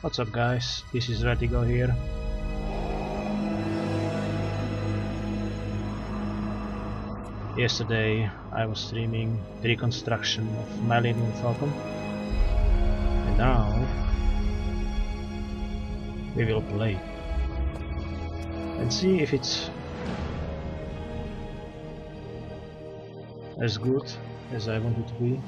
What's up guys, this is Radigo here. Yesterday I was streaming the reconstruction of Millennium Falcon, and now we will play and see if it's as good as I want it to be.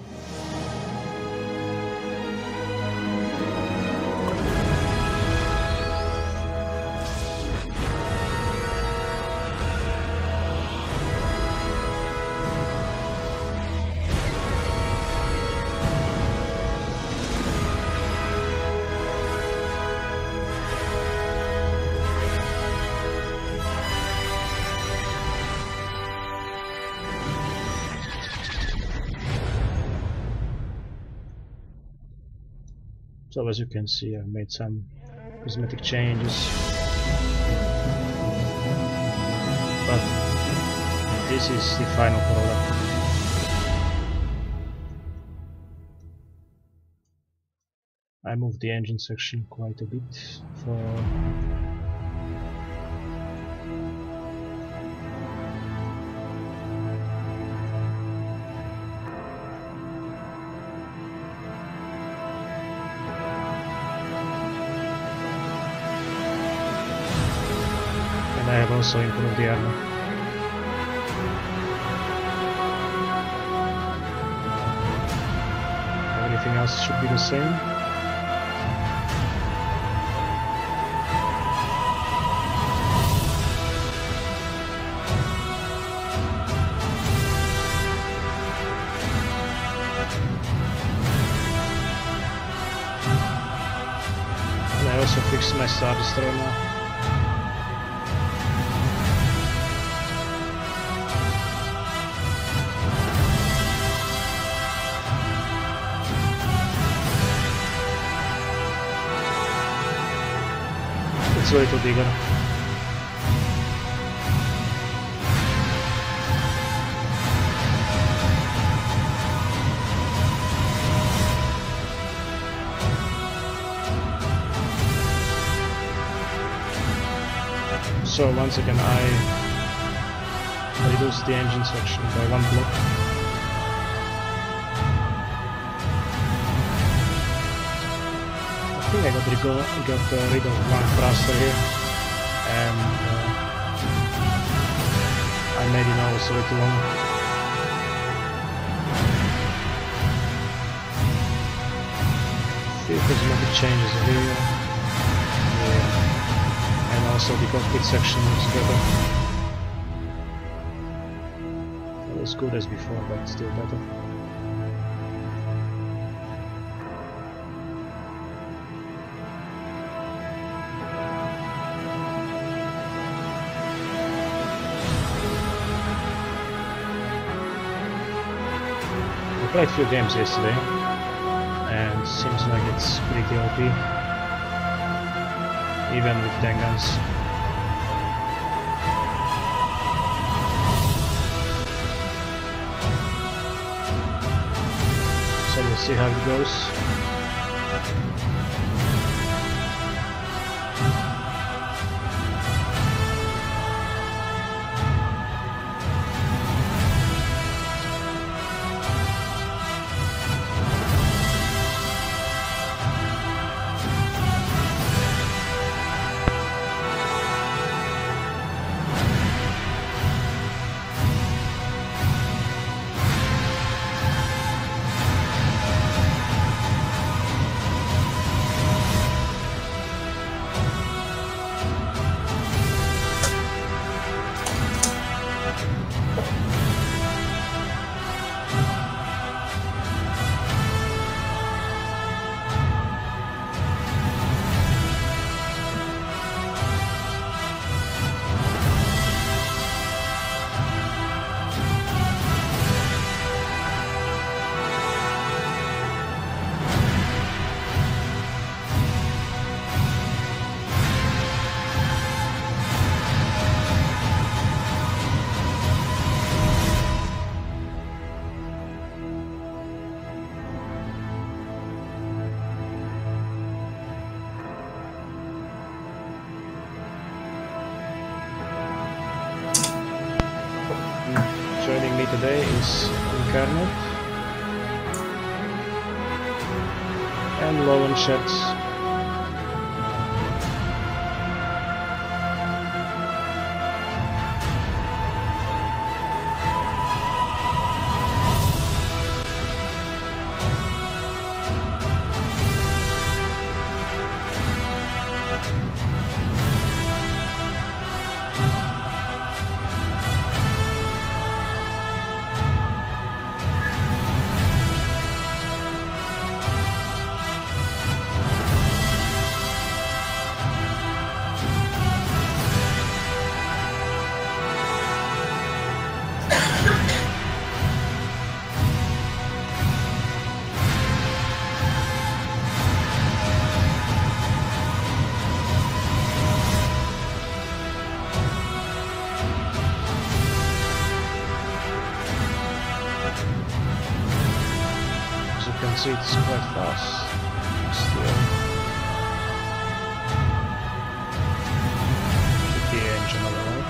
So as you can see, I've made some cosmetic changes, but this is the final product. I moved the engine section quite a bit for I have also improved the armor. Everything else should be the same. And I also fixed my Star Destroyer now. It's a little bigger. So once again I reduced the engine section by 1 block. I think I got rid of one thruster here, and I made it also a little long. Few cosmetic changes here, and also the cockpit section looks better. Not as good as before, but still better. I played a few games yesterday, and seems like it's pretty OP, even with 10 guns. So we'll see how it goes. joining me today is Incarnate and Loewensherz. See, it's quite fast still. Keep the engine alive.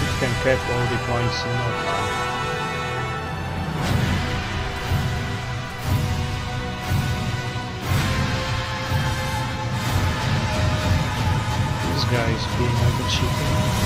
It can cap all the points in no time. This guy is being like a cheater.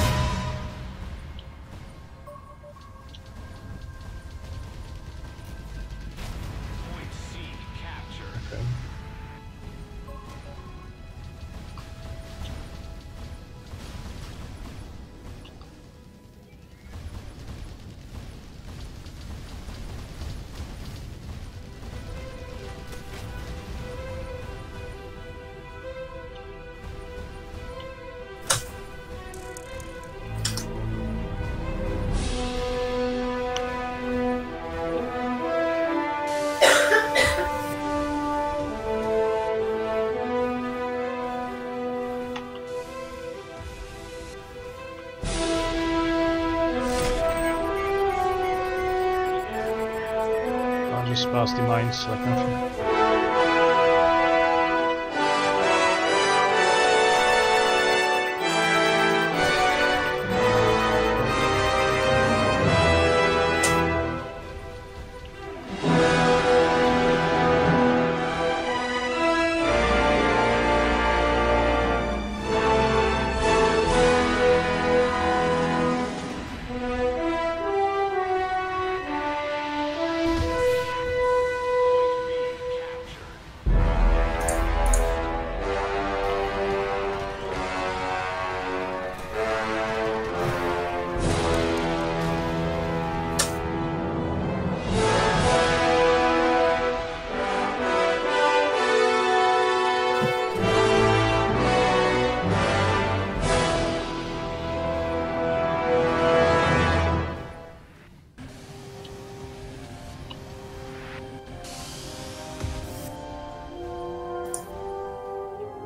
Just past the mines like nothing.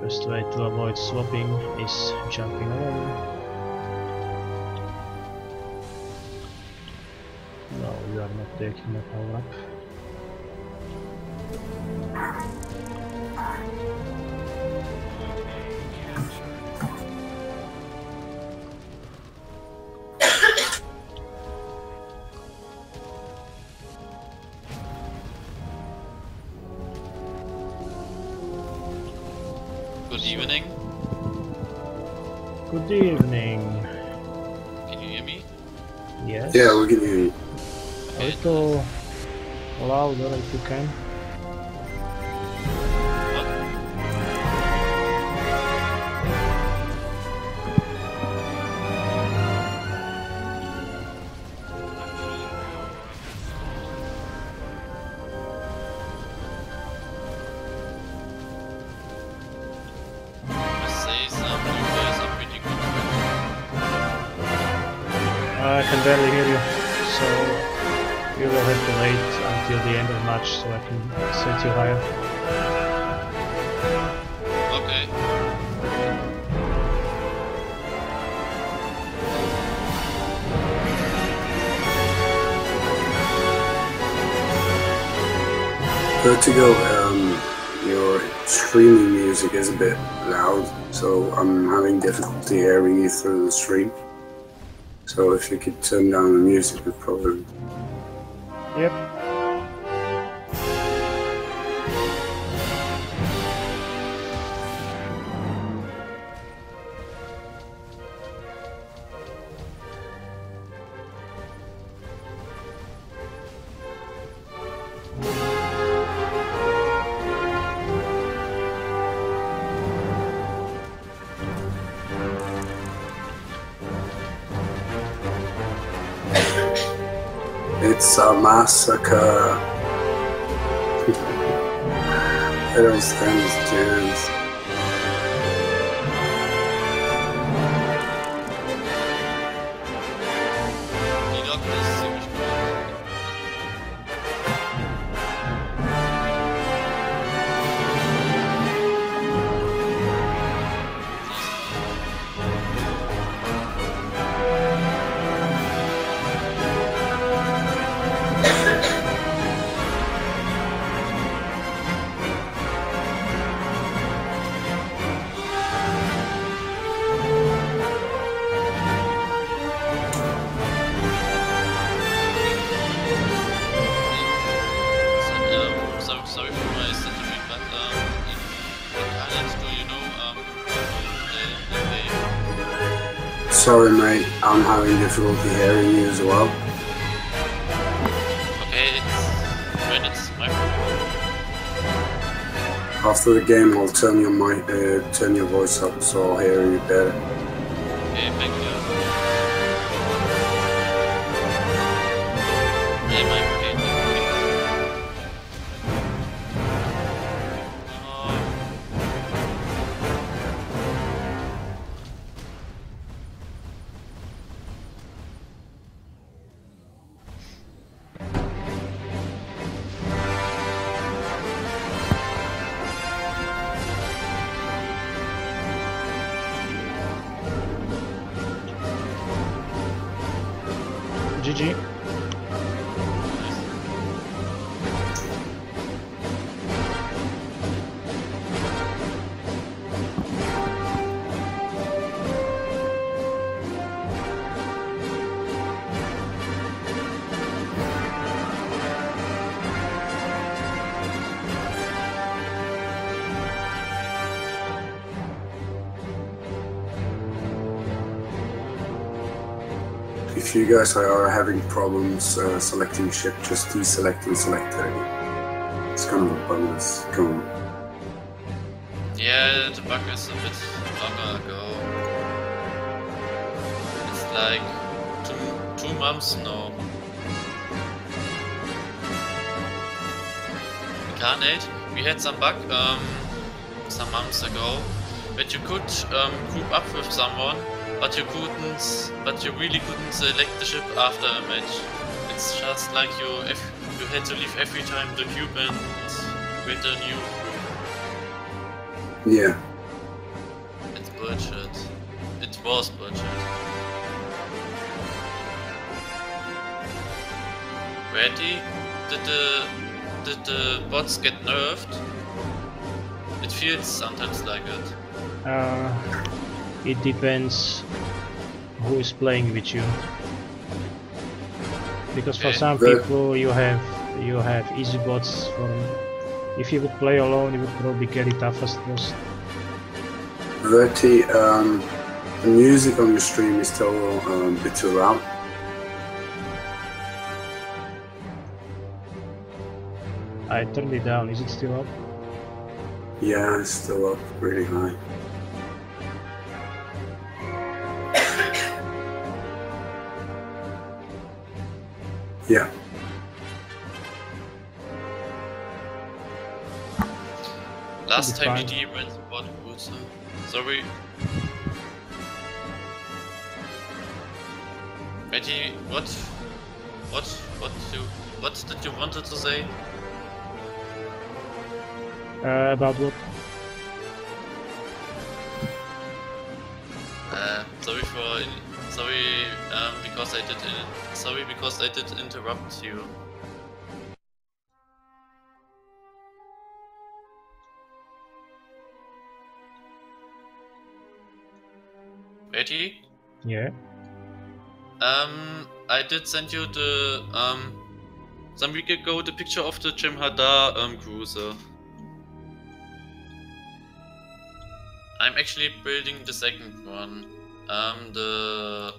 Best way to avoid swapping is jumping on. No, you are not taking a power up. Good evening. Good evening. Can you hear me? Yes. Yeah, we can hear you. A little louder if you can. What? I can barely hear you, so you will have to wait until the end of the match so I can set you higher. Okay. Vertigo, you're extremely music is a bit loud, so I'm having difficulty hearing you through the stream. So if you could turn down the music, would probably. Yep. It's a massacre. I don't stand a chance. Die Lok ist ziemlich gut. Sorry for my stuttering, but Incarnate, do you know the Sorry, mate. I'm having difficulty hearing you as well. okay, it's my problem. After the game, I'll turn your mic, turn your voice up, so I'll hear you better. Okay, thank you. Am I okay? GG. If you guys are having problems selecting ship, just deselect and select it again. It's kind of a bonus. Come on. Yeah, the bug is a bit longer ago. It's like two months now. Incarnate, we had some bug some months ago, that you could group up with someone, but you really couldn't select the ship after a match. It's just like you had to leave every time the cube and with a new crew. Yeah. It's bullshit. It was bullshit. Ready? Did the bots get nerfed? It feels sometimes like it. It depends who is playing with you. Because for some people you have easy bots. If you would play alone, you would probably get it toughest most. Verti, the music on your stream is still a bit too loud. I turned it down. Is it still up? Yeah, it's still up really high. Yeah. Last time DD went for the booster. Sorry. Ready? What did you wanted to say? About what? Sorry because I did interrupt you. Betty? Yeah. I did send you the some week ago the picture of the Jem'Hadar cruiser. I'm actually building the second one. The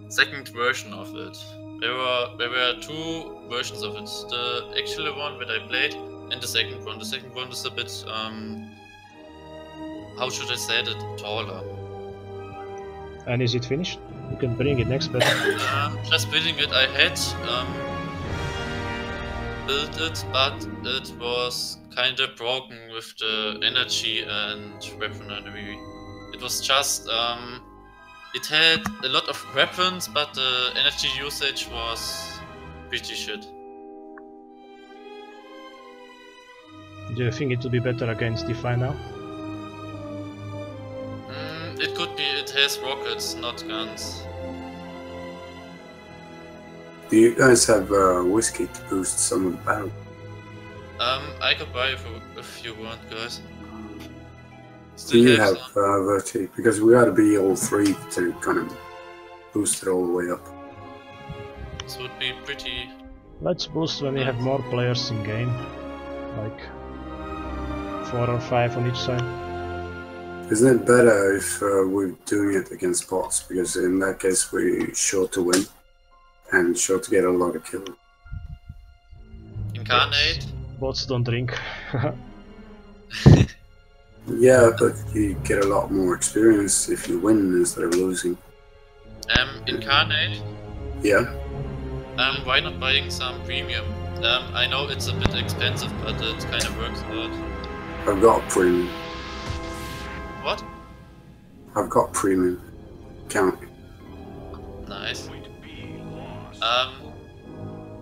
second version of it. There were two versions of it. The actual one that I played and the second one. The second one is a bit how should I say it, taller. And is it finished? You can bring it next battle. Just building it. I had built it, but it was kind of broken with the energy and weaponry. It was just it had a lot of weapons, but the energy usage was pretty shit. Do you think it will be better against Defy now? It could be. It has rockets, not guns. Do you guys have whiskey to boost some of the battle? I could buy it if you want, guys. Do you have Verti? Because we gotta be all three to kind of boost it all the way up. This would be pretty... Let's boost when we have more players in game. Like 4 or 5 on each side. Isn't it better if we're doing it against bots? Because in that case we're sure to win. And sure to get a lot of kills. Incarnate? Bots don't drink. Yeah, but you get a lot more experience if you win instead of losing. Incarnate? Yeah. Why not buying some premium? I know it's a bit expensive, but it kind of works out. I've got premium. What? I've got premium. Count. Nice.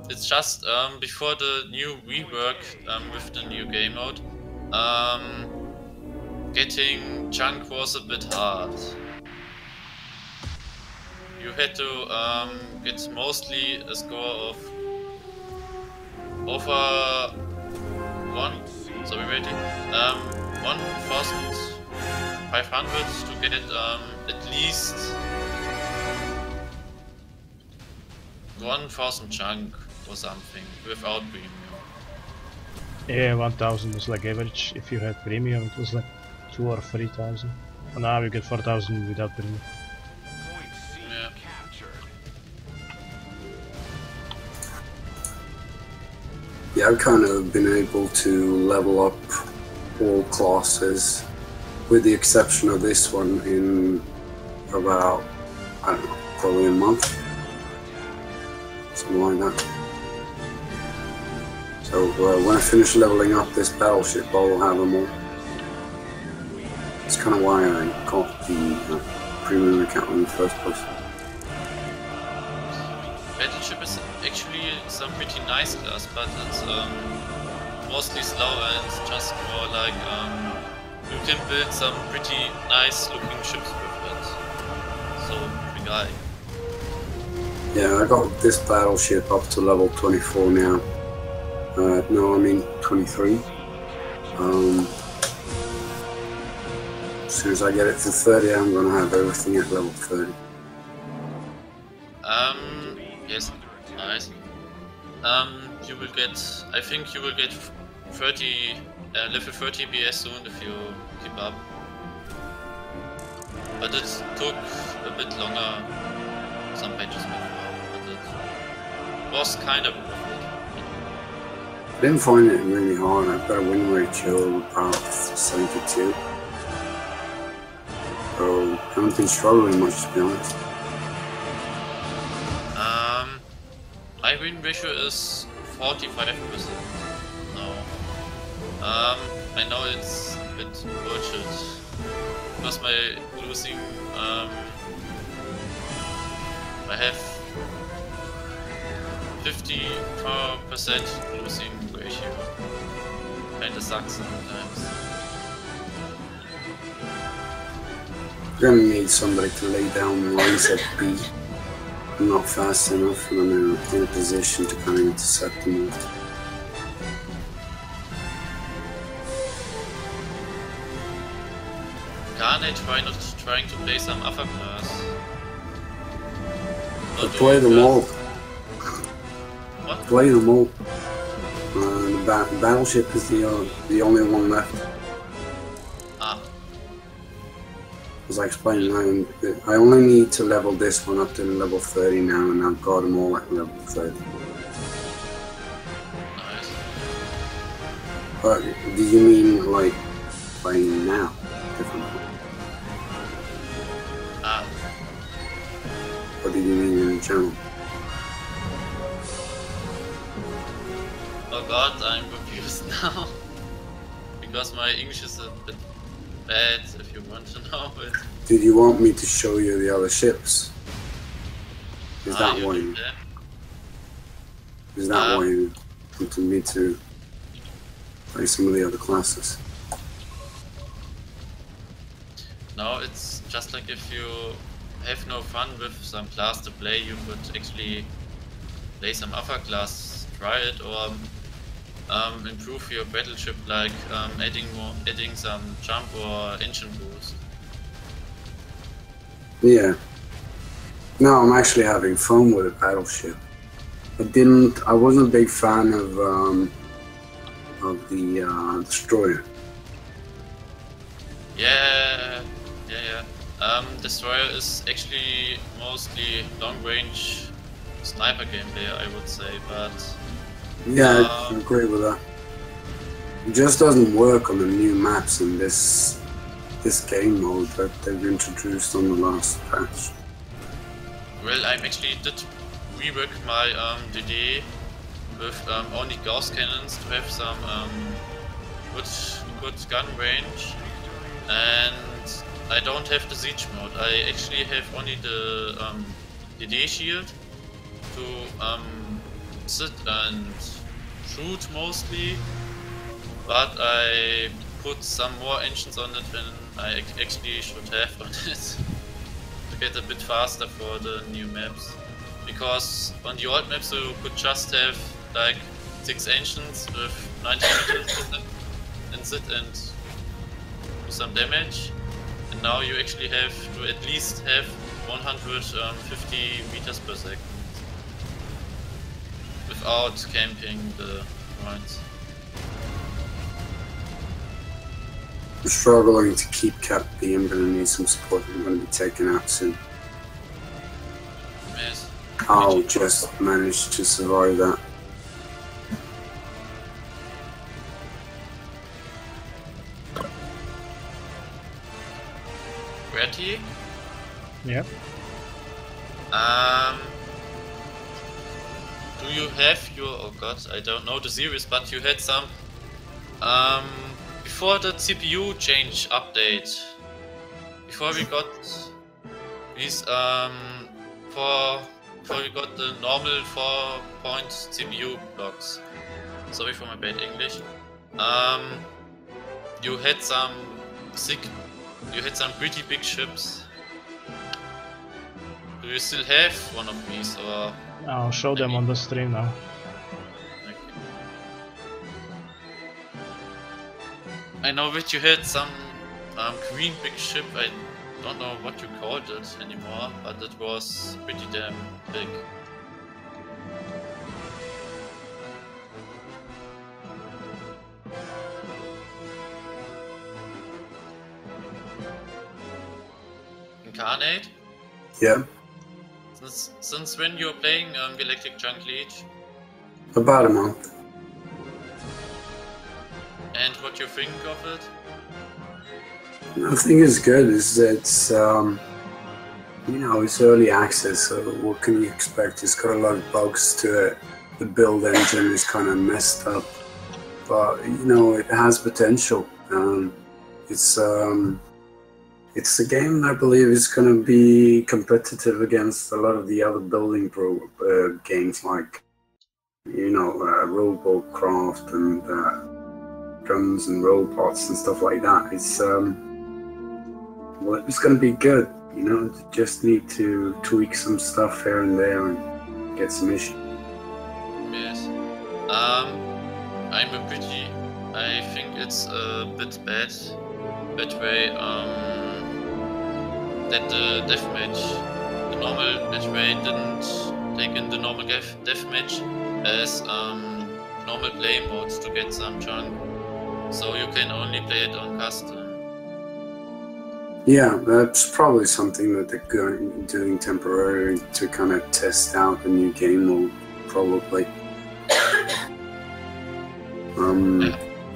It's just before the new rework with the new game mode, getting junk was a bit hard. You had to get mostly a score of over 1,500 to get at least 1,000 junk or something without premium. Yeah, 1000 was like average. If you had premium, it was like 2,000 or 3,000. And now you get 4,000 without premium. Yeah. Yeah, I've kind of been able to level up all classes, with the exception of this one, in about, I don't know, probably a month. Something like that. So when I finish leveling up this battleship, I'll have them all. That's kind of why I got the premium account in the first place. Battleship is actually some pretty nice class, but it's mostly slow and just more like you can build some pretty nice looking ships with it. So, pretty guy. Yeah, I got this battleship up to level 24 now. No, I mean 23. As soon as I get it to 30, I'm gonna have everything at level 30. Yes, nice. You will get, I think you will get 30, level 30 BS soon if you keep up. But it took a bit longer, some pages before, but it was kind of worth it. I didn't find it really hard. I've got a win ratio of about 72. So I haven't been struggling much, to be honest. My win ratio is 45%. No. I know it's a bit bullshit. Because my losing, I have 54% losing ratio. Kinda sucks sometimes. You're gonna need somebody to lay down the lines at B. I'm not fast enough, and I'm in a position to kind of intercept them. Incarnate, why not trying to play some other class? I play them all. What? Play them all. The battleship is the only one left. Ah. As I explained, I only need to level this one up to level 30 now, and I've got them all at level 30. Nice. But do you mean like playing now? Differently? Ah. What do you mean in general? Oh god, I'm confused now. Because my English is a bit bad, if you want to know it. Did you want me to show you the other ships? Is that you why did you... that? Is that why you wanted me to play some of the other classes? No, it's just like if you have no fun with some class to play, you could actually play some other class, try it, or improve your battleship, like adding some jump or engine boost. Yeah. No, I'm actually having fun with a battleship. I wasn't a big fan of the destroyer. Yeah. Destroyer is actually mostly long-range sniper gameplay, I would say, but yeah, I agree with that. It just doesn't work on the new maps in this game mode that they've introduced on the last patch. well, I actually did rework my DD with only Gauss cannons to have some good gun range, and I don't have the siege mode. I actually have only the DD shield to sit and shoot mostly, but I put some more engines on it than I actually should have on it to get a bit faster for the new maps. Because on the old maps you could just have like 6 engines with 90 meters and sit and do some damage, and now you actually have to at least have 150 meters per second without camping the points. I'm struggling to keep Cap B. I'm going to need some support. I'm going to be taken out soon. Yes. I'll just manage to survive that. Ready? Yeah. Do you have your, oh god, I don't know the series, but you had some before the CPU change update, before we got these before we got the normal 4-point CPU blocks. Sorry for my bad English. You had some pretty big ships. Do you still have one of these, or? I'll show them on the stream now. Okay. I know that you had some green big ship. I don't know what you called it anymore, but it was pretty damn big. Incarnate? Yeah. Since when you're playing Galactic Conquest? About a month. And what you think of it? I think it's good. It's you know, it's early access, so what can you expect? It's got a lot of bugs to it. The build engine is kind of messed up, but you know, it has potential. It's a game that I believe is going to be competitive against a lot of the other building games like, you know, Robocraft and Guns and Robots and stuff like that. It's well, it's going to be good. You know, just need to tweak some stuff here and there and get some issues. Yes. I think it's a bit bad that way. that the deathmatch, the normal match rate didn't take in the normal deathmatch as normal play modes to get some chunk. So you can only play it on custom. Yeah, that's probably something that they're doing temporarily to kind of test out the new game mode, probably.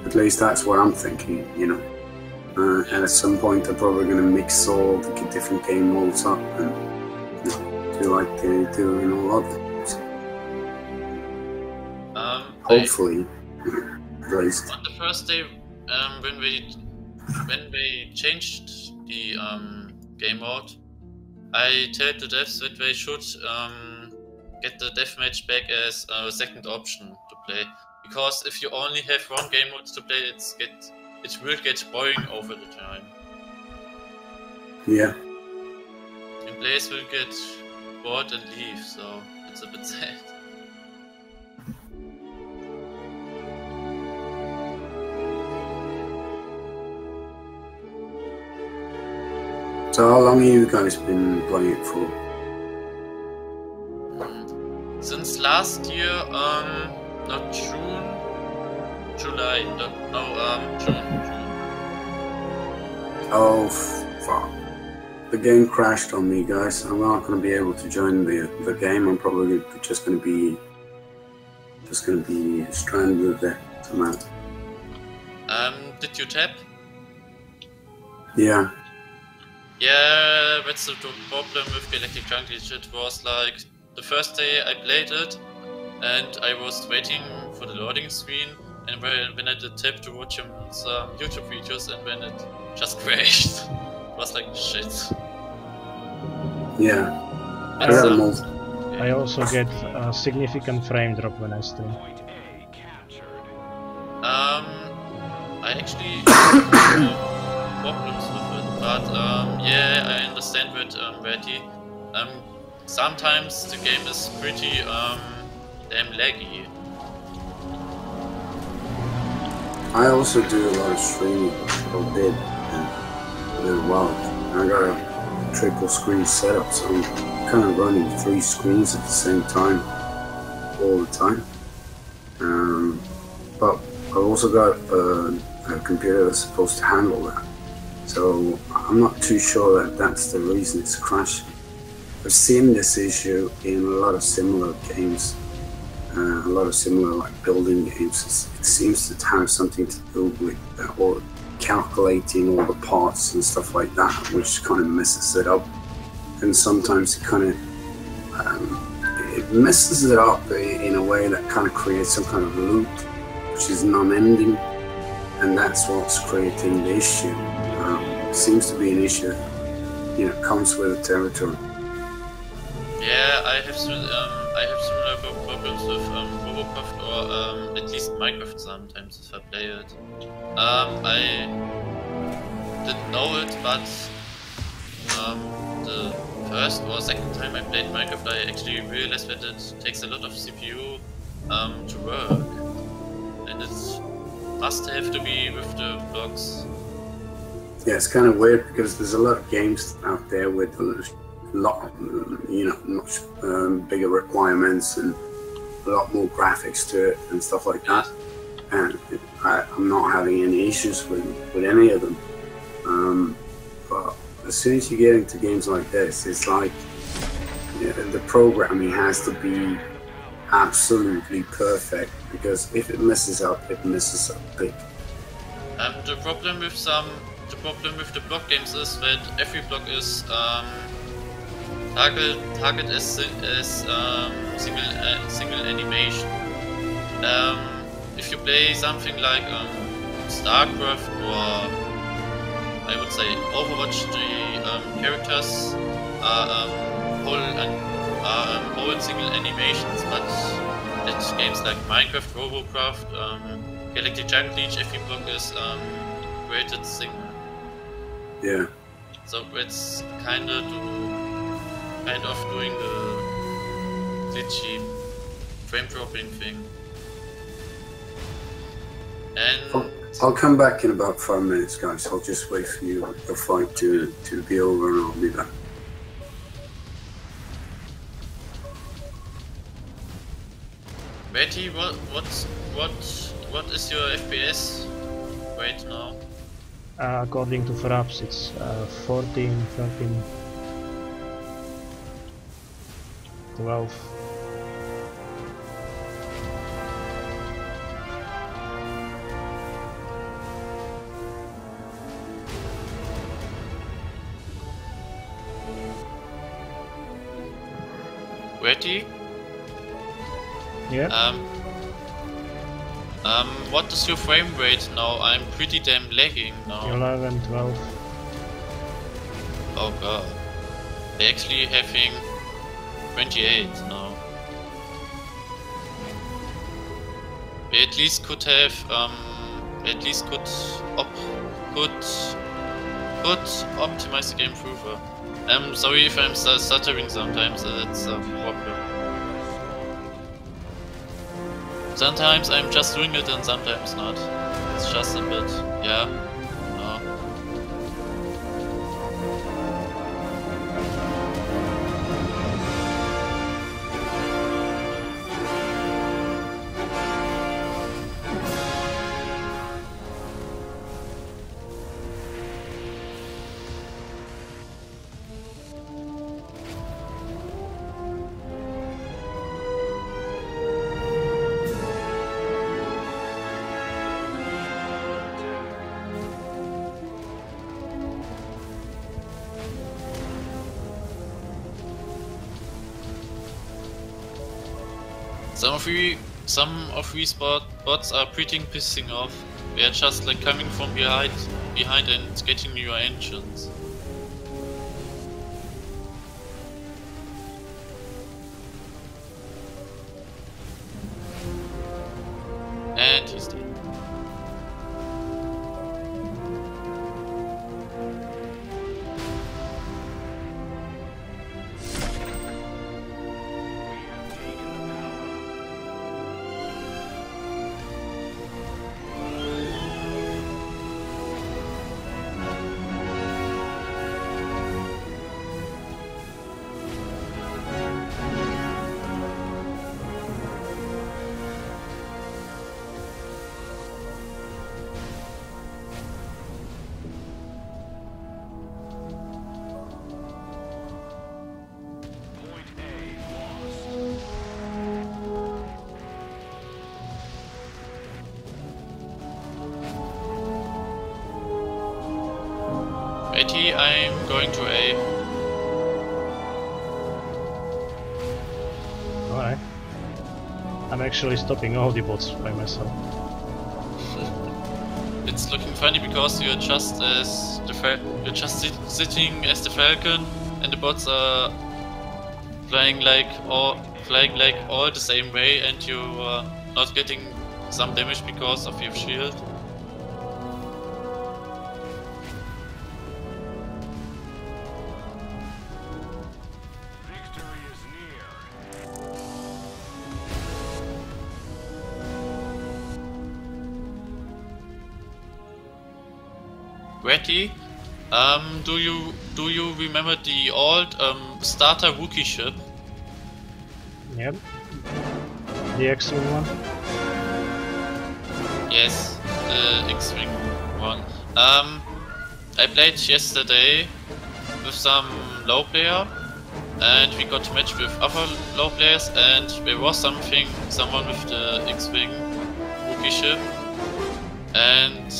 At least that's what I'm thinking, you know. And at some point they're probably going to mix all the different game modes up and, you know, do like they do in all of them. So, hopefully, at least. On the first day, when we changed the game mode, I told the devs that they should get the deathmatch back as a second option to play. Because if you only have one game mode to play, it will get boring over the time. Yeah. And players will get bored and leave, so it's a bit sad. So how long have you guys been playing it for? Since last year, not June, July, June. Oh, fuck. The game crashed on me, guys. I'm not going to be able to join the game. I'm probably just going to be stranded there somehow. Did you tap? Yeah. Yeah, that's the problem with Galactic Conquest. It was like the first day I played it, and I was waiting for the loading screen, and when I did tap to watch some YouTube videos, and when it just crashed, it was like shit. Yeah. I also get a significant frame drop when I stream. I actually have problems with it, but yeah, I understand that, Betty. Sometimes the game is pretty damn laggy. I also do a lot of streaming, or did a little while. I got a triple screen setup, so I'm kind of running 3 screens at the same time, all the time. But I've also got a computer that's supposed to handle that. So I'm not too sure that that's the reason it's crashing. I've seen this issue in a lot of similar games, a lot of similar like building games. It seems to have something to do with or calculating all the parts and stuff like that, which kind of messes it up. And sometimes it kind of it messes it up in a way that kind of creates some kind of loop, which is non-ending, and that's what's creating the issue. Seems to be an issue that, you know, comes with the territory. Yeah, I have similar problems with Robocraft, or at least Minecraft sometimes if I play it. I didn't know it, but the first or second time I played Minecraft, I actually realized that it takes a lot of CPU to work, and it must have to be with the blocks. Yeah, it's kind of weird because there's a lot of games out there with a lot, you know, much bigger requirements and a lot more graphics to it and stuff like that. And I'm not having any issues with any of them. But as soon as you get into games like this, it's like, you know, the programming has to be absolutely perfect, because if it messes up, it messes up big. The problem with the block games is that every block is target as single animation. If you play something like StarCraft, or I would say Overwatch, the characters are whole single animations, but at games like Minecraft, Robocraft, Galactic Conquest, every block is created single. Yeah. So it's kind of doing the glitchy frame dropping thing. And I'll come back in about 5 minutes, guys. I'll just wait for you, the fight to be over, and I'll be back. Betty, what is your FPS rate now? According to Fraps, it's 14, 13, 12. Betty? Yeah. What is your frame rate now? I'm pretty damn lagging now. 11, 12. Oh god. They're actually having 28 now. We at least could have, could optimize the game further. I'm sorry if I'm stuttering sometimes, that's a problem. Sometimes I'm just doing it and sometimes not. It's just a bit, yeah, no. Some of these bots are pretty pissing off. They are just like coming from behind and getting your engines. And he's dead. Betty, I'm going to A. Alright. I'm actually stopping all the bots by myself. It's looking funny because you're just sitting as the Falcon, and the bots are flying like all the same way, and you are not getting some damage because of your shield. Betty, do you remember the old starter Wookiee ship? Yep. The X-Wing one? Yes, the X-Wing one. I played yesterday with some low player, and we got to match with other low players, and there was someone with the X-Wing Wookiee ship, and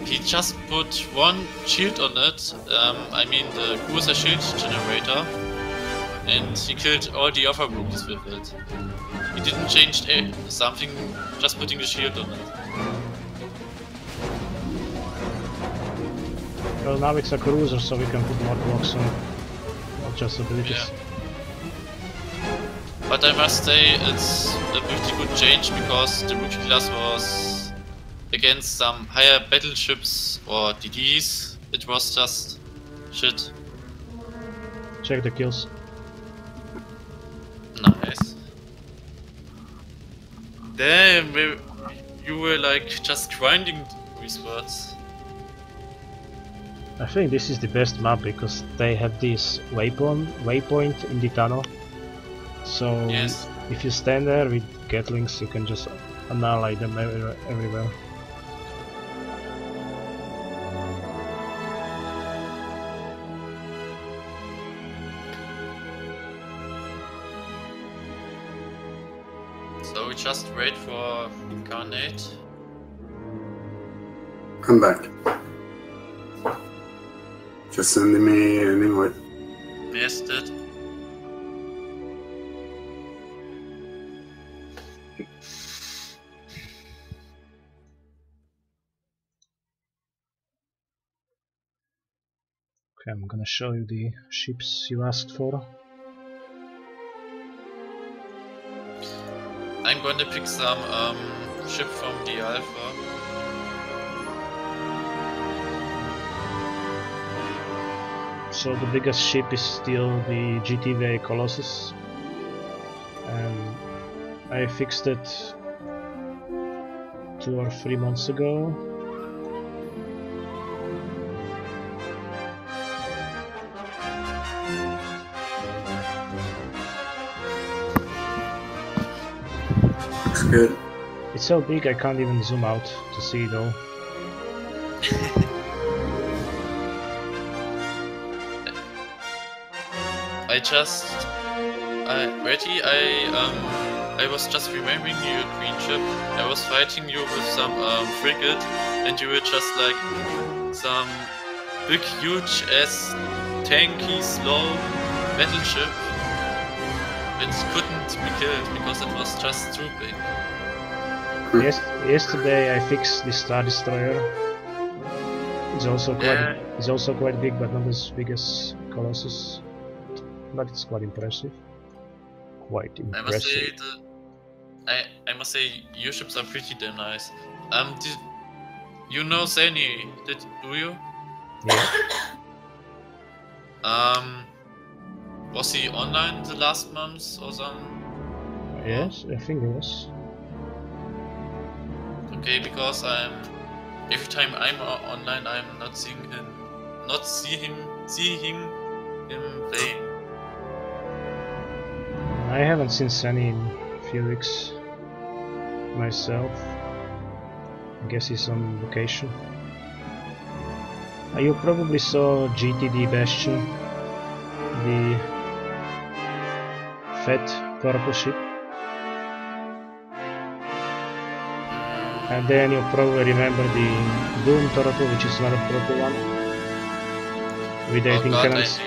he just put one shield on it, I mean the cruiser shield generator, and he killed all the other Wookiees with it. He didn't change something, just putting the shield on it. Well, now it's a cruiser, so we can put more blocks on, not just abilities. Yeah. But I must say it's a pretty good change, because the Wookiee class was against some higher battleships or DDs, it was just shit. Check the kills. Nice. Damn, you were like just grinding these words. I think this is the best map because they have this waypoint in the tunnel. So Yes. if you stand there with Gatlings, you can just annihilate them everywhere. So we just wait for Incarnate. I'm back. Just sending me an invite. Yes, did. Okay, I'm gonna show you the ships you asked for. I'm gonna pick some ship from the Alpha. So the biggest ship is still the GTV Colossus, and I fixed it 2 or 3 months ago. Looks good. It's so big I can't even zoom out to see it all. I was just remembering your green ship. I was fighting you with some frigate, and you were just like some big, huge ass, tanky, slow battleship. It couldn't be killed because it was just too big. Yesterday I fixed the Star Destroyer. It's also quite big, but not as big as Colossus. But it's quite impressive. Quite impressive. I must say your ships are pretty damn nice. Did you know Zany? Do you? Yeah. Was he online the last month or something? Yes, I think yes. Okay, because every time I'm online, I'm not seeing him playing. I haven't seen Sunny in a few weeks myself. I guess he's on vacation. You probably saw GTD Bastion, the fat purple ship. And then you probably remember the Doom Turtle, which is another purple one. With 18 cannons.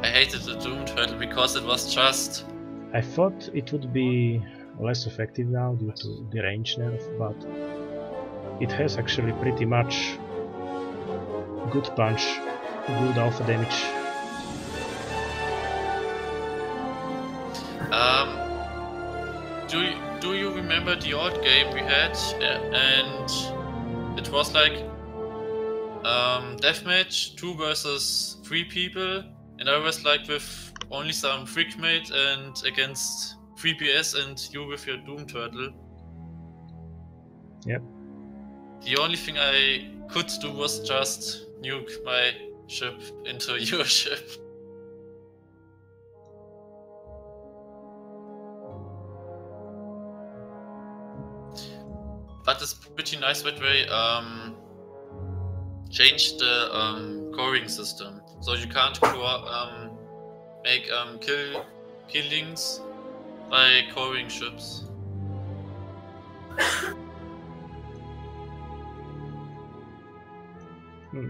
I hated the Doom Turtle because it was just... I thought it would be less effective now due to the range nerf, but it has actually pretty much good punch, good alpha damage. Do you remember the old game we had? And it was like deathmatch 2 versus 3 people, and I was like with only some freakmate and against 3 PS and you with your Doom Turtle. Yep. The only thing I could do was just nuke my ship into your ship. But it's pretty nice that way changed the coring system. So you can't make killings by coring ships.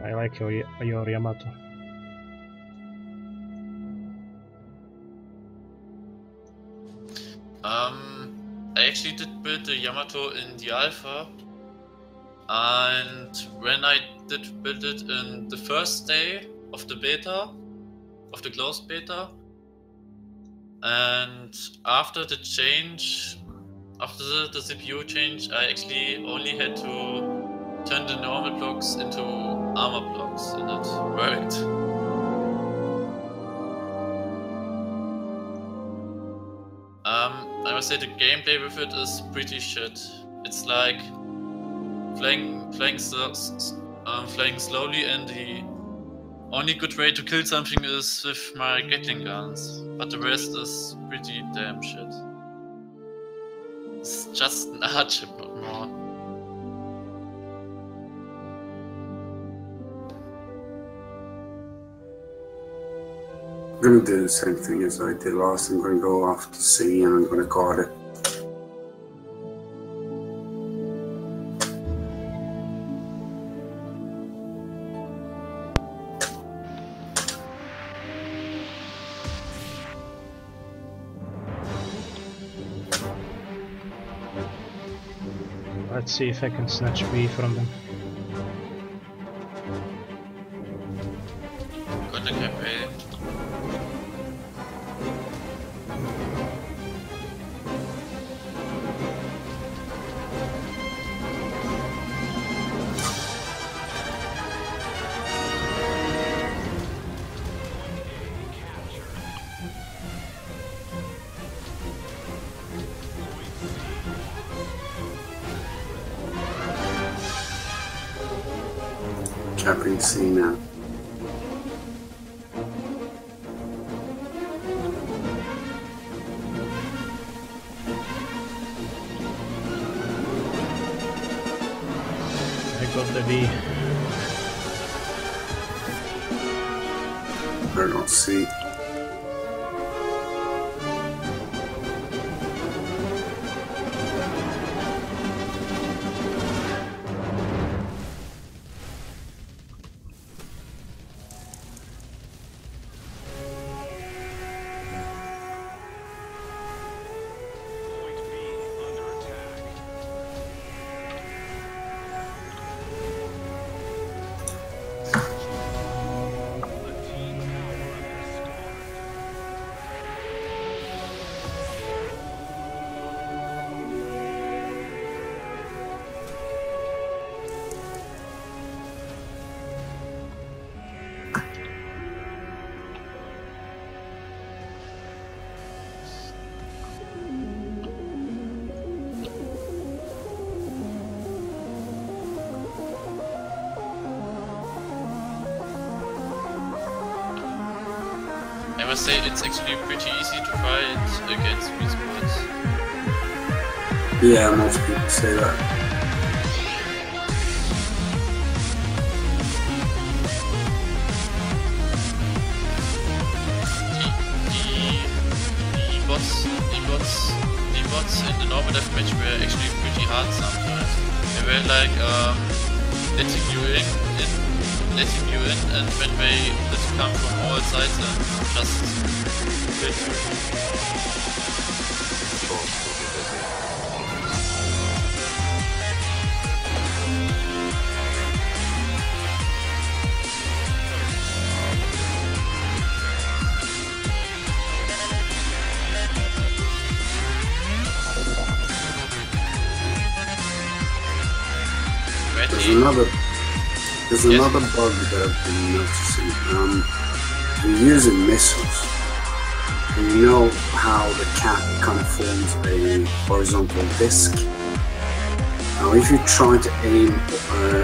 I like your Yamato. I actually did build the Yamato in the alpha, and when I did build it in the first day of the beta, of the closed beta, and after the change, after the CPU change, I actually only had to turn the normal blocks into armor blocks, and it worked. I must say the gameplay with it is pretty shit. It's like flying slowly, and the only good way to kill something is with my Gatling guns, but the rest is pretty damn shit. It's just an hardship, not more. I'm gonna do the same thing as I did last. I'm gonna go off to sea and I'm gonna guard it. Let's see if I can snatch B from them. Got the campaign. Capping C now. I got the B. I don't see. I must say it's actually pretty easy to fight against these bots. Yeah, most people say that. The bots in the normal deathmatch were actually pretty hard sometimes. They were like letting you in, and when they just come from all sides and just kill you. There's another bug that I've been noticing. You're using missiles, and you know how the cat kind of forms a horizontal disc. Now, if you try to aim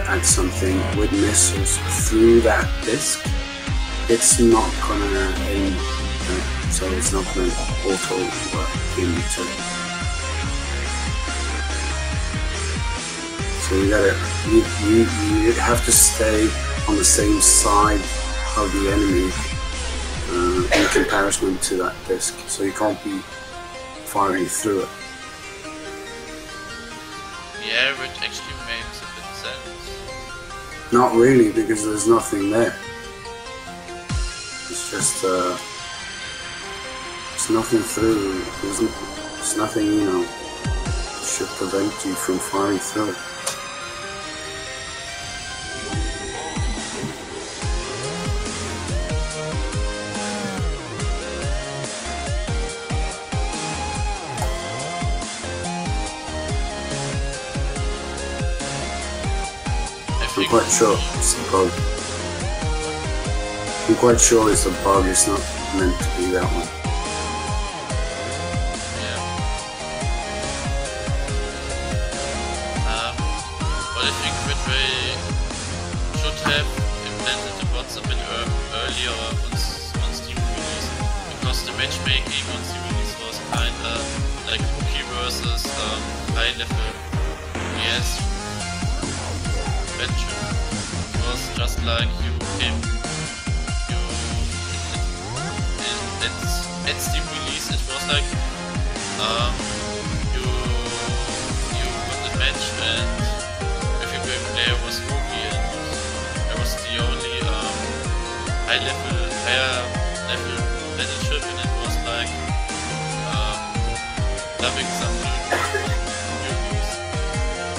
at something with missiles through that disc, it's not gonna aim, so it's not gonna auto aim to it. So you have to stay on the same side of the enemy in comparison to that disc. So you can't be firing through it. Yeah, which actually makes a bit sense. Not really, because there's nothing there. It's just it's nothing through. There's nothing, you know, should prevent you from firing through it. I'm quite sure it's a bug. I'm quite sure it's a bug, it's not meant to be that one. Yeah. have implemented the bots a bit earlier on Steam release, because the matchmaking on Steam release was kinda like rookie versus high level PS venture. It was just like you came, at Steam release it was like you got the match, and if your player was rookie and there was the only higher level battleship, and it was like dubbing some newbies. And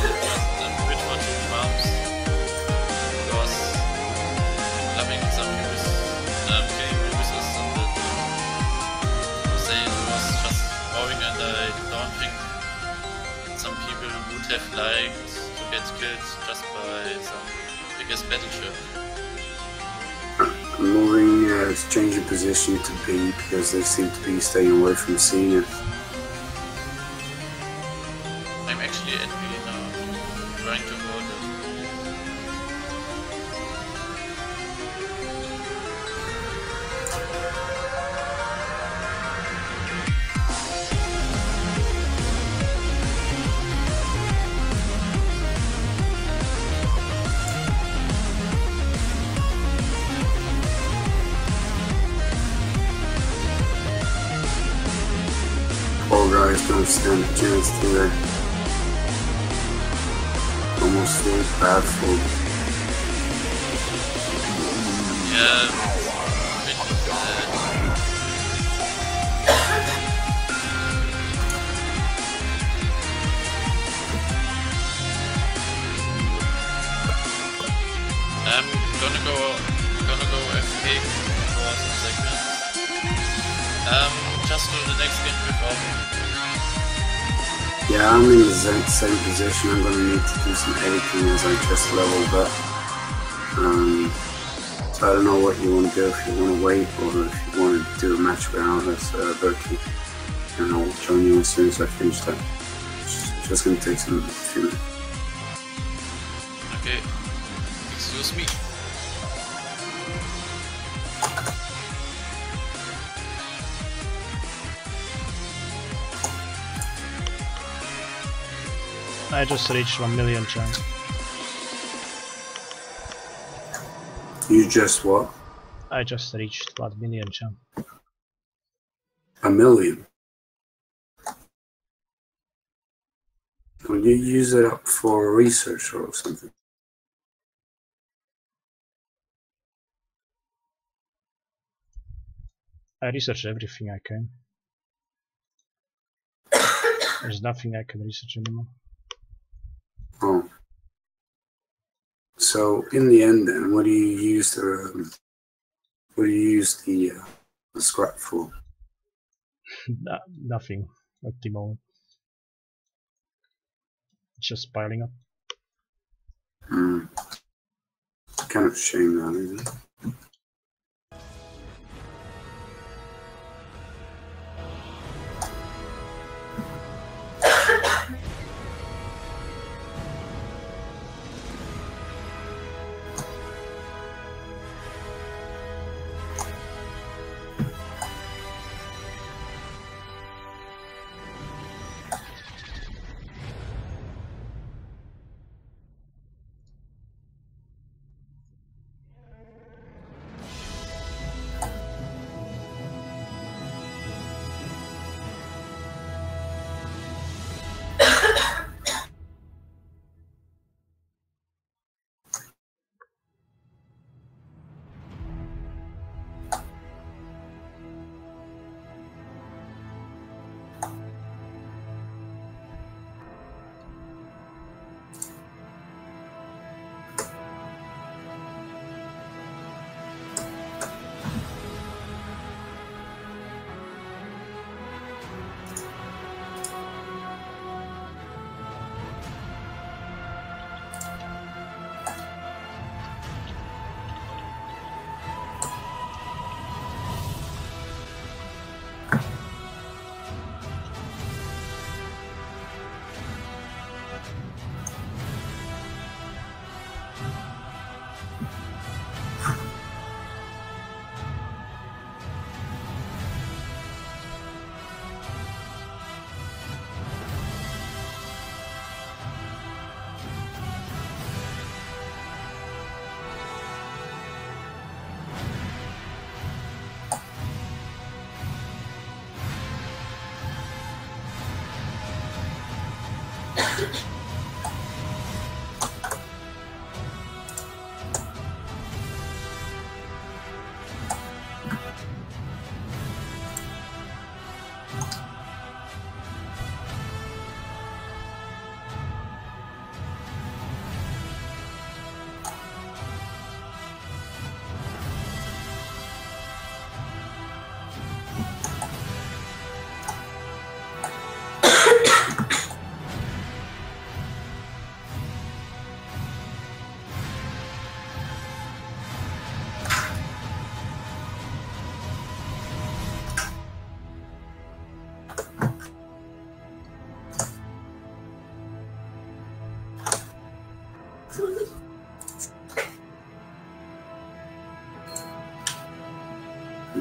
it was a bit for 2 months. It was dubbing some newbies, killing newbies or something. Saying it was just boring, and I don't think some people would have liked to get killed just by some biggest battleship. Moving is changing position to B because they seem to be staying away from C. I'm actually at B now, trying to hold it. Poor guys don't stand a chance to that. Almost feel bad for them. Yeah, a bit I'm gonna go FK for some seconds. Just do the next game before. Yeah, I'm in the same position. I'm gonna need to do some editing as I just leveled up. So I don't know what you want to do, if you want to wait or if you want to do a match without us, Berkey. And I'll join you as soon as I finish that. It's just gonna take a few minutes. Okay, excuse me. I just reached 1 million chance. You just what? I just reached 1 million chance. 1 million? Will you use it up for research or something? I researched everything I can. There's nothing I can research anymore. Oh. So in the end, then, what do you use the scrap for? Nothing at the moment. It's just piling up. Kind of a shame, that isn't it?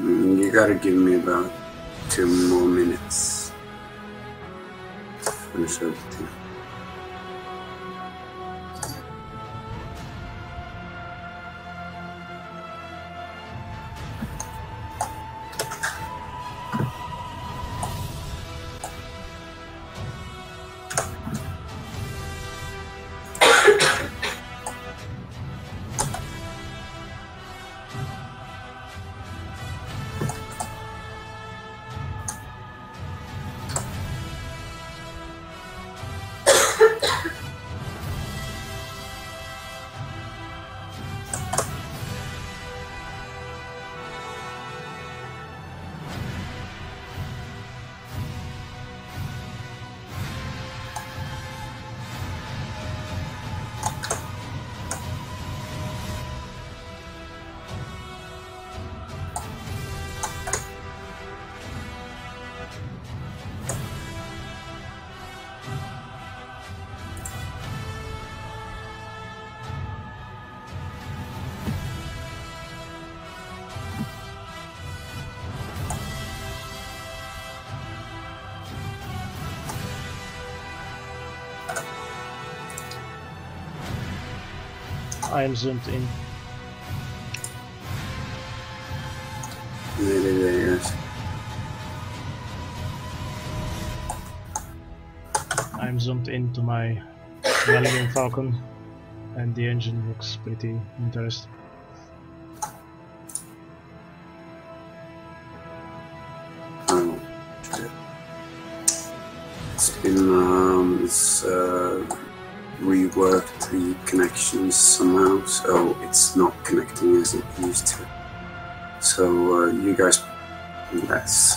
You gotta give me about 2 more minutes to finish everything. I am zoomed in. Nearly there, yes. I'm zoomed into my Millennium Falcon, and the engine looks pretty interesting. Oh, shit. It's been reworked the connections somehow, so it's not connecting as it used to. So you guys, that's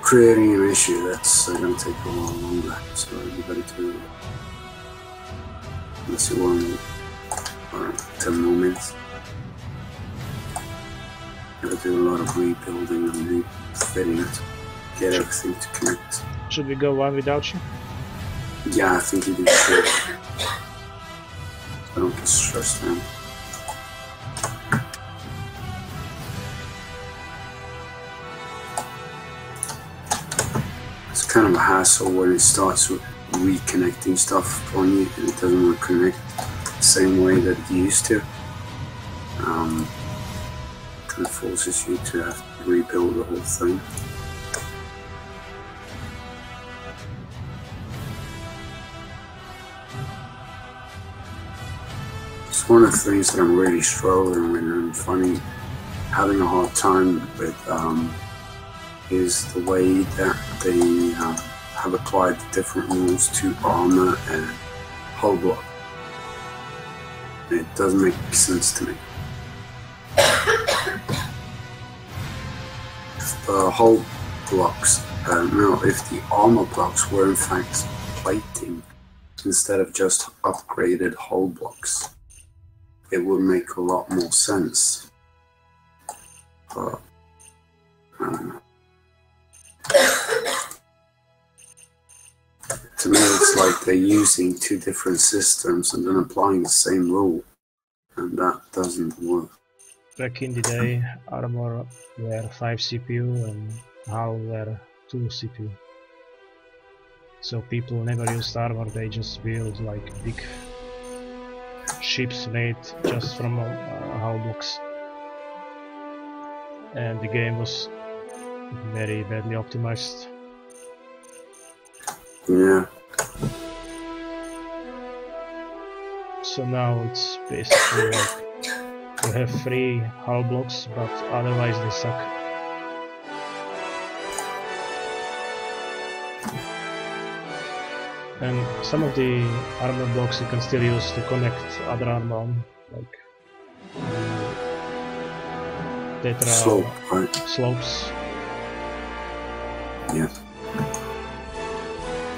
creating an issue that's going to take a while longer. So you better do, unless you want 10 more minutes. Gotta do a lot of rebuilding and refitting it, get everything to connect. Should we go one without you? Yeah, I think you do too. I don't get stressed out. It's kind of a hassle when it starts with reconnecting stuff on you and it doesn't want to connect the same way that it used to. Kind of forces you to have to rebuild the whole thing. It's one of the things that I'm really struggling with and having a hard time with is the way that they have applied the different rules to armor and hull block. It doesn't make sense to me. If the hull blocks, if the armor blocks were in fact plating instead of just upgraded hull blocks, it would make a lot more sense. But I don't know. To me, it's like they're using two different systems and then applying the same rule, and that doesn't work. Back in the day, armor were 5 CPU and hull were 2 CPU. So people never used armor, they just built like big ships made just from hull blocks. And the game was very badly optimized. Yeah. So now it's basically like you have 3 hull blocks, but otherwise they suck. And some of the armor blocks you can still use to connect other armor on, like tetra slopes. Yeah.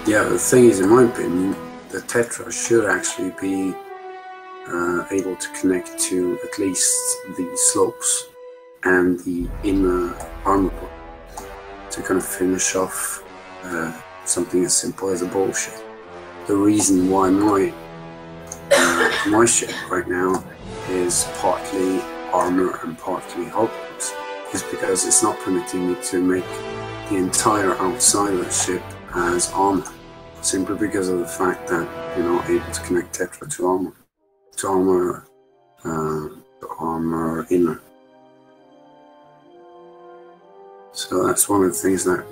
Yeah, the thing is, in my opinion, the tetra should actually be able to connect to at least the slopes and the inner armor block to kind of finish off something as simple as a bullshit. The reason why my ship right now is partly armor and partly hull blocks is because it's not permitting me to make the entire outside of the ship as armor, simply because of the fact that you're not able to connect Tetra to armor inner. So that's one of the things that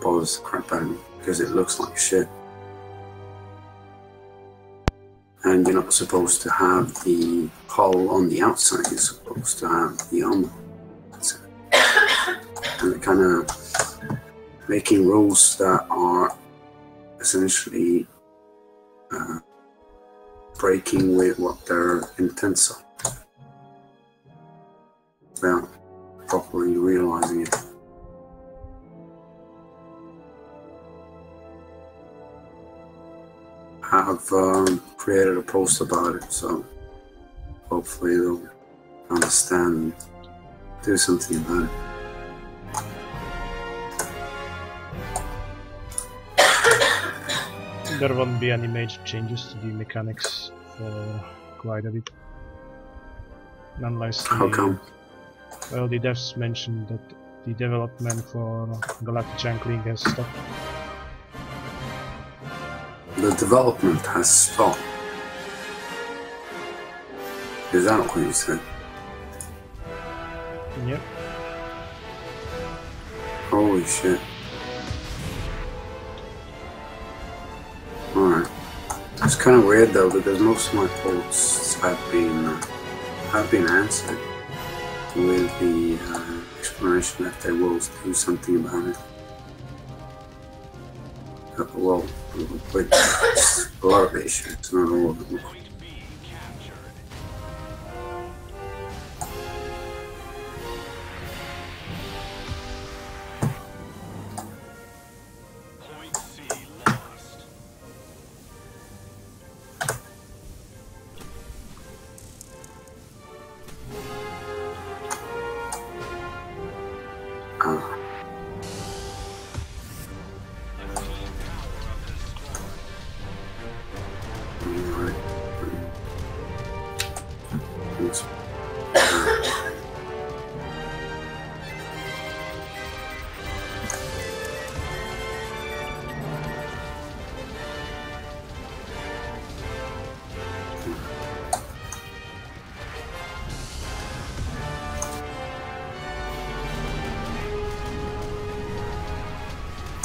bothers the crap out of me, because it looks like shit. And you're not supposed to have the hull on the outside, you're supposed to have the armor. That's it. And they're kind of making rules that are essentially breaking with what their intents are without properly realizing it. I've created a post about it, so hopefully they'll understand and do something about it. There won't be any major changes to the mechanics for quite a bit. Unless How come? Well, the devs mentioned that the development for Galactic Conquest has stopped. The development has stopped. Is that what you said? Yep. Holy shit. Alright. It's kind of weird though, because most of my posts have been answered with the explanation that they will do something about it. Well, with a lot of the issues, not all of them.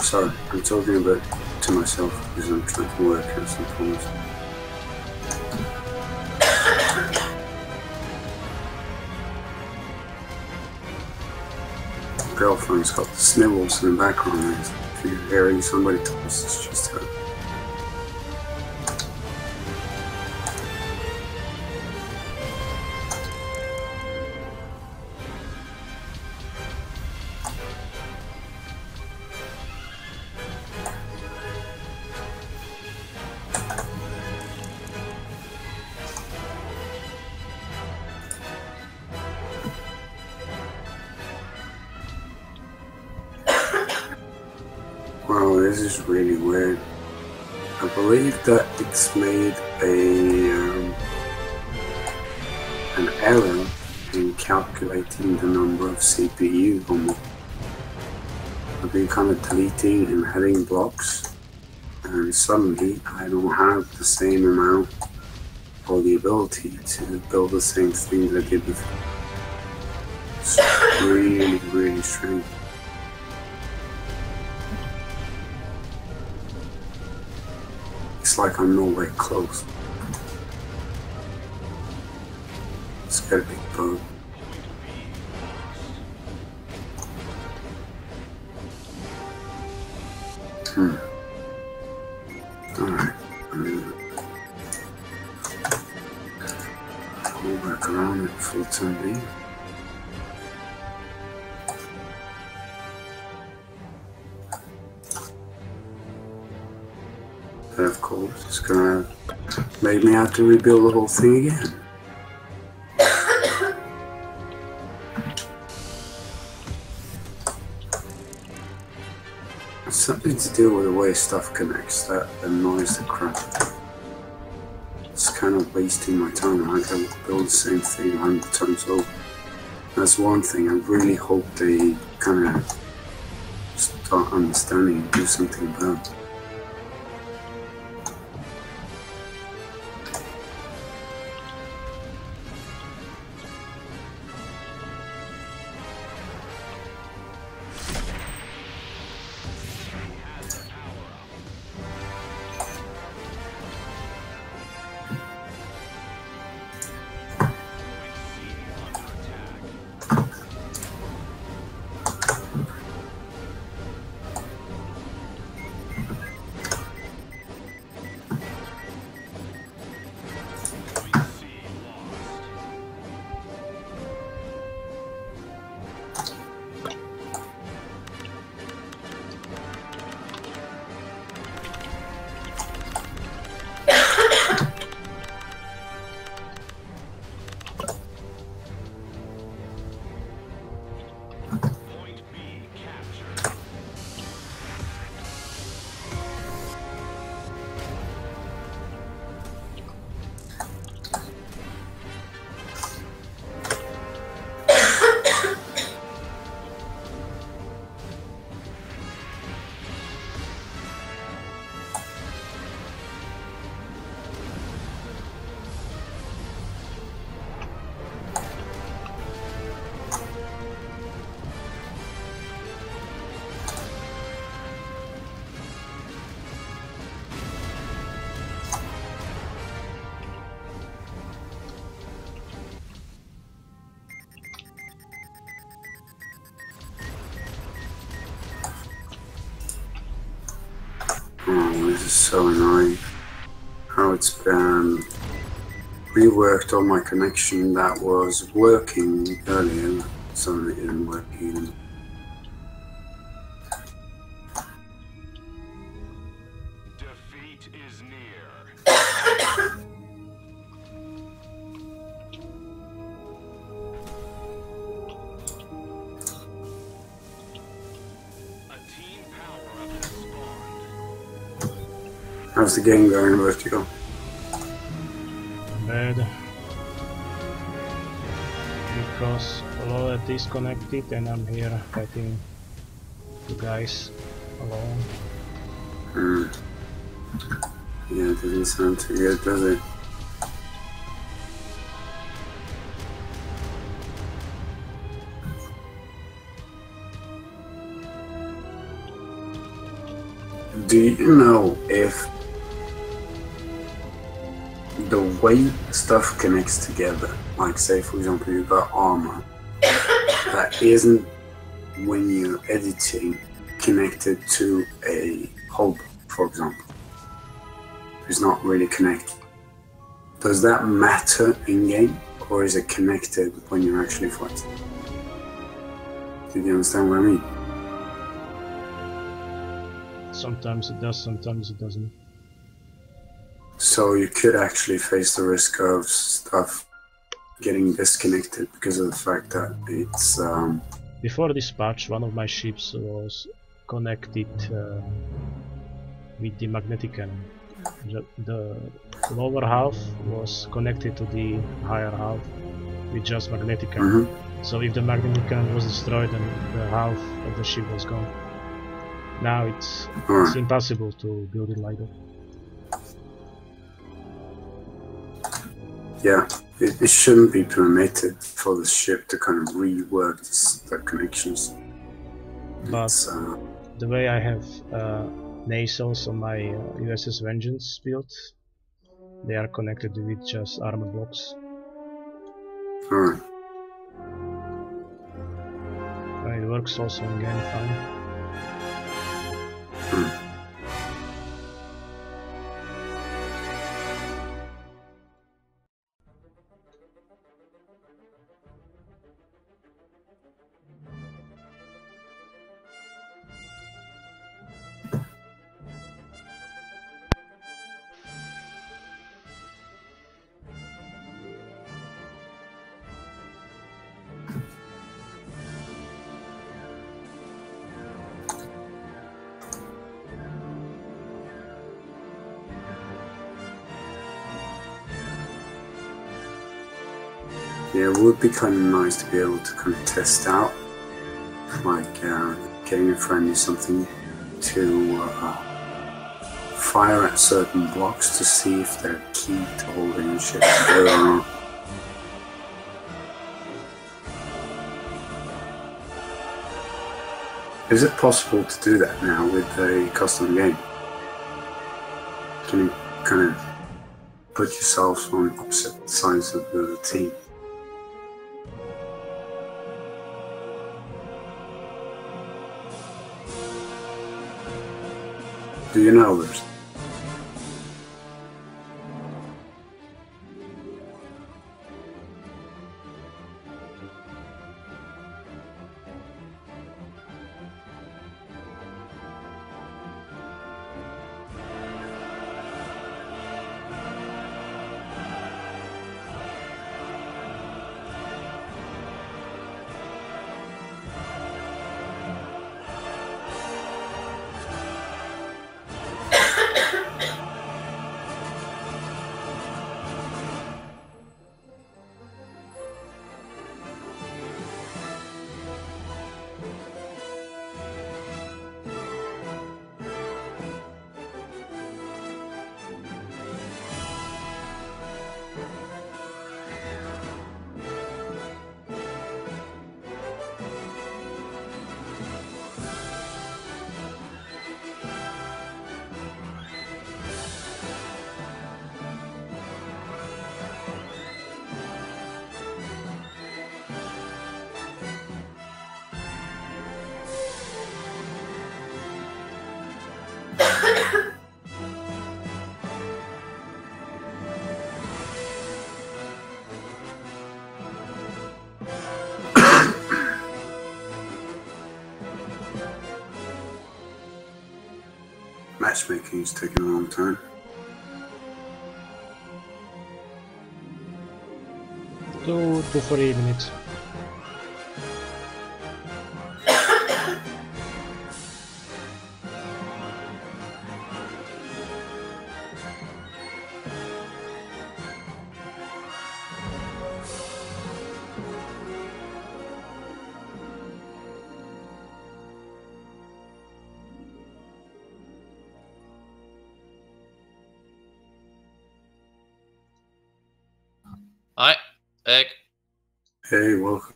Sorry, I'm talking a bit to myself because I'm trying to work out some problems. My girlfriend's got the snivels in the background. If you're hearing somebody talk, it's just her. Wow, this is really weird. I believe that it's made an error in calculating the number of CPU on it. I've been kind of deleting and adding blocks, and suddenly I don't have the same amount or the ability to build the same thing that I did before. It's really, really strange. It's like I'm nowhere close. It's got a big bug. Alright. Go back around at full time being. That, of course, is gonna make me have to rebuild the whole thing again. It's something to do with the way stuff connects that annoys the crap. It's kind of wasting my time. I can build the same thing 100 times over. That's one thing I really hope they kind of start understanding and do something about. Oh, this is so annoying. How it's been reworked on my connection that was working earlier, suddenly it isn't working. Defeat is near. A team power-up has spawned. How's the game going, Vertigo? Bad. Because Lola disconnected and I'm here fighting the guys alone. Yeah, it doesn't sound too good, does it? Do you know if the way stuff connects together, like say for example you've got armor that isn't, when you're editing, connected to a hub, for example, it's not really connected. Does that matter in game, or is it connected when you're actually fighting? Did you understand what I mean? Sometimes it does, sometimes it doesn't. So you could actually face the risk of stuff getting disconnected because of the fact that it's Before this patch, one of my ships was connected with the magnetic cannon. The lower half was connected to the higher half with just magnetic cannon. So if the magnetic cannon was destroyed, then the half of the ship was gone. Now it's impossible to build it like that. Yeah, it shouldn't be permitted for the ship to kind of rework the connections. But the way I have nacelles on my USS Vengeance built, they are connected with just armor blocks. Alright. It works also in game fine. Yeah, it would be kind of nice to be able to kind of test out, like getting a friend or something to fire at certain blocks to see if they're key to holding the ship together or not. Is it possible to do that now with a custom game? Can you kind of put yourselves on opposite sides of the team? Do you know this? Matchmaking is taking a long time. Two to 3 minutes. Hi, Egg. Hey, welcome.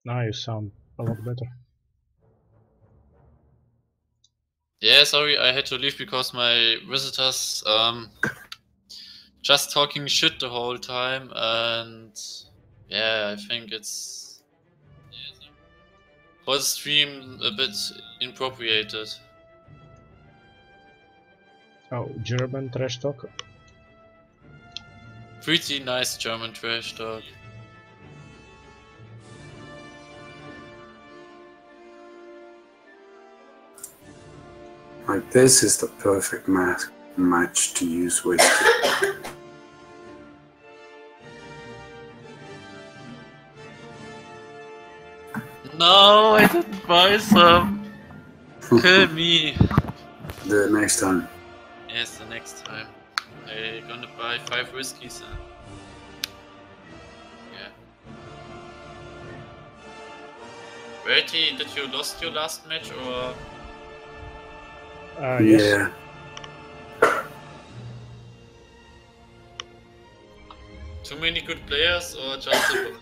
Now you sound a lot better. Yeah, sorry, I had to leave because my visitors just talking shit the whole time, and yeah, I think it's for the stream a bit inappropriated. Oh, German trash talk? Pretty nice German trash talk. Like, this is the perfect match to use with. No, I didn't buy some. Kill me. Do it next time. Yes, the next time. I'm gonna buy 5 whiskeys and yeah. Bertie, did you lost your last match or? Yes. Yeah. Too many good players or just a...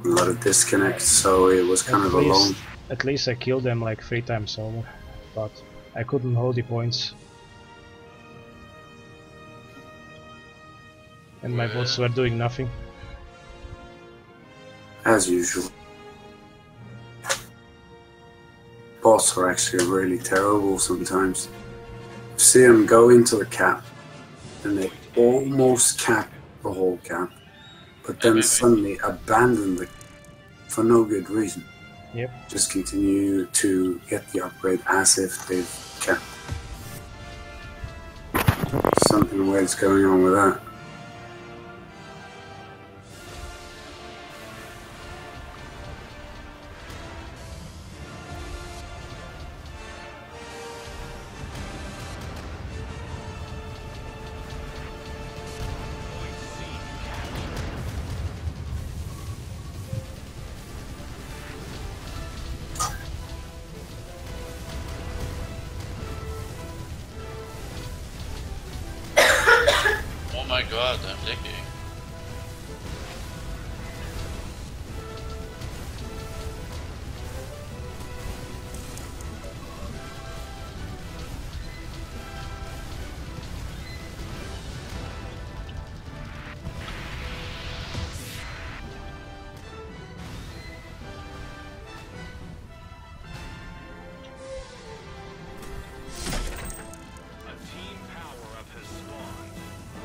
A lot of disconnects, so it was kind of alone. At least I killed them like 3 times over, but I couldn't hold the points. And my bots were doing nothing. As usual. Bots are actually really terrible sometimes. See them go into the cap, and they almost cap the whole cap, but then suddenly abandon the for no good reason. Yep. Just continue to get the upgrade as if they've capped. Something weird's going on with that. god, I'm lagging. A team power-up has spawned.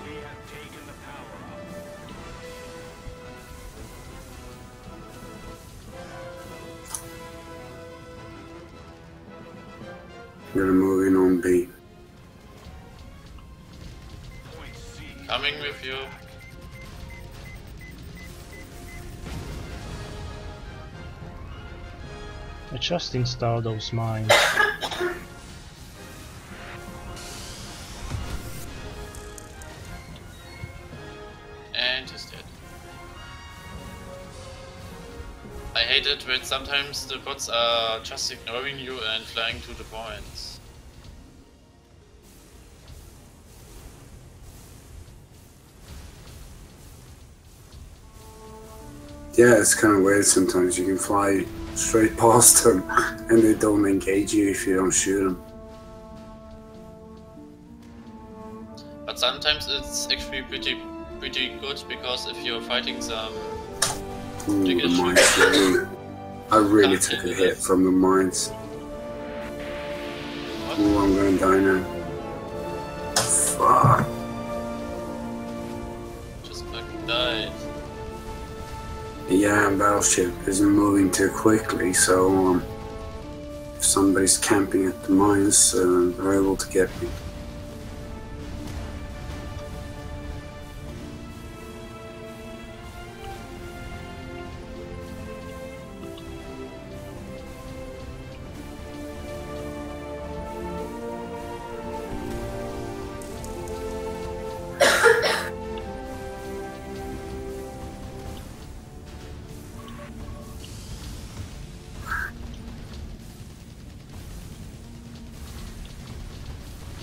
We have taken the power-up. Gonna move in on B. Point C. Coming with you. I just installed those mines. And he's dead. I hate it when sometimes the bots are just ignoring you and flying to the points. Yeah, it's kind of weird sometimes. You can fly straight past them and they don't engage you if you don't shoot them. But sometimes it's actually pretty good, because if you're fighting some Ooh, big the issue- mines really, I really took a hit from the mines. Ooh, I'm gonna die now. Fuck. just fucking died. Yeah, battleship isn't moving too quickly, so if somebody's camping at the mines, they're able to get me.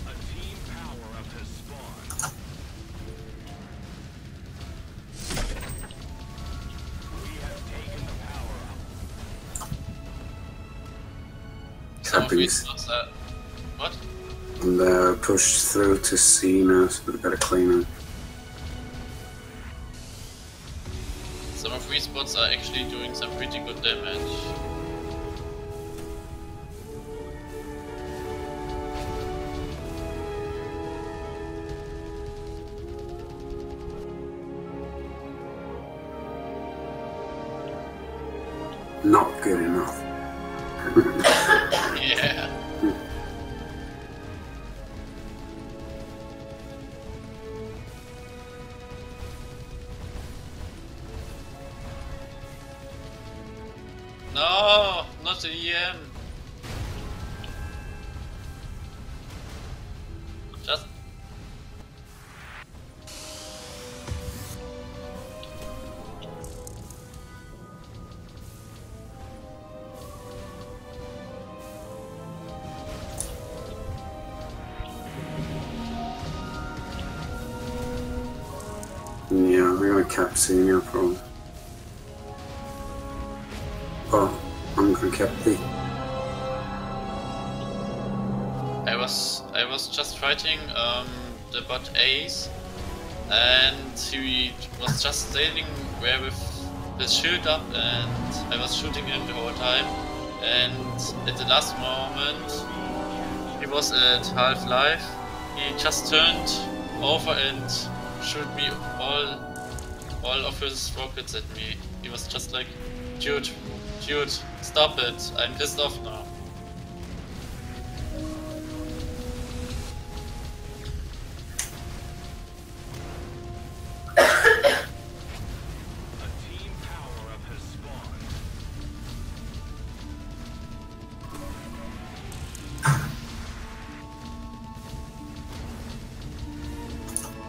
A team power-up has spawned. We have taken the power-up. Some of these Cappies. bots are... What? And pushed through to C now, so we've got to clean it. Some of these bots are actually doing some pretty good damage. Not good enough. Yeah. No, not the EM. Just Yeah, I'm gonna cap C now, probably. Oh, I'm gonna cap B. I was just fighting the bot Ace, and he was just standing there with his shield up, and I was shooting him the whole time. And at the last moment, he was at half life. He just turned over and shoot me all of his rockets at me. He was just like, dude, stop it! I'm pissed off now. A team power-up has spawned.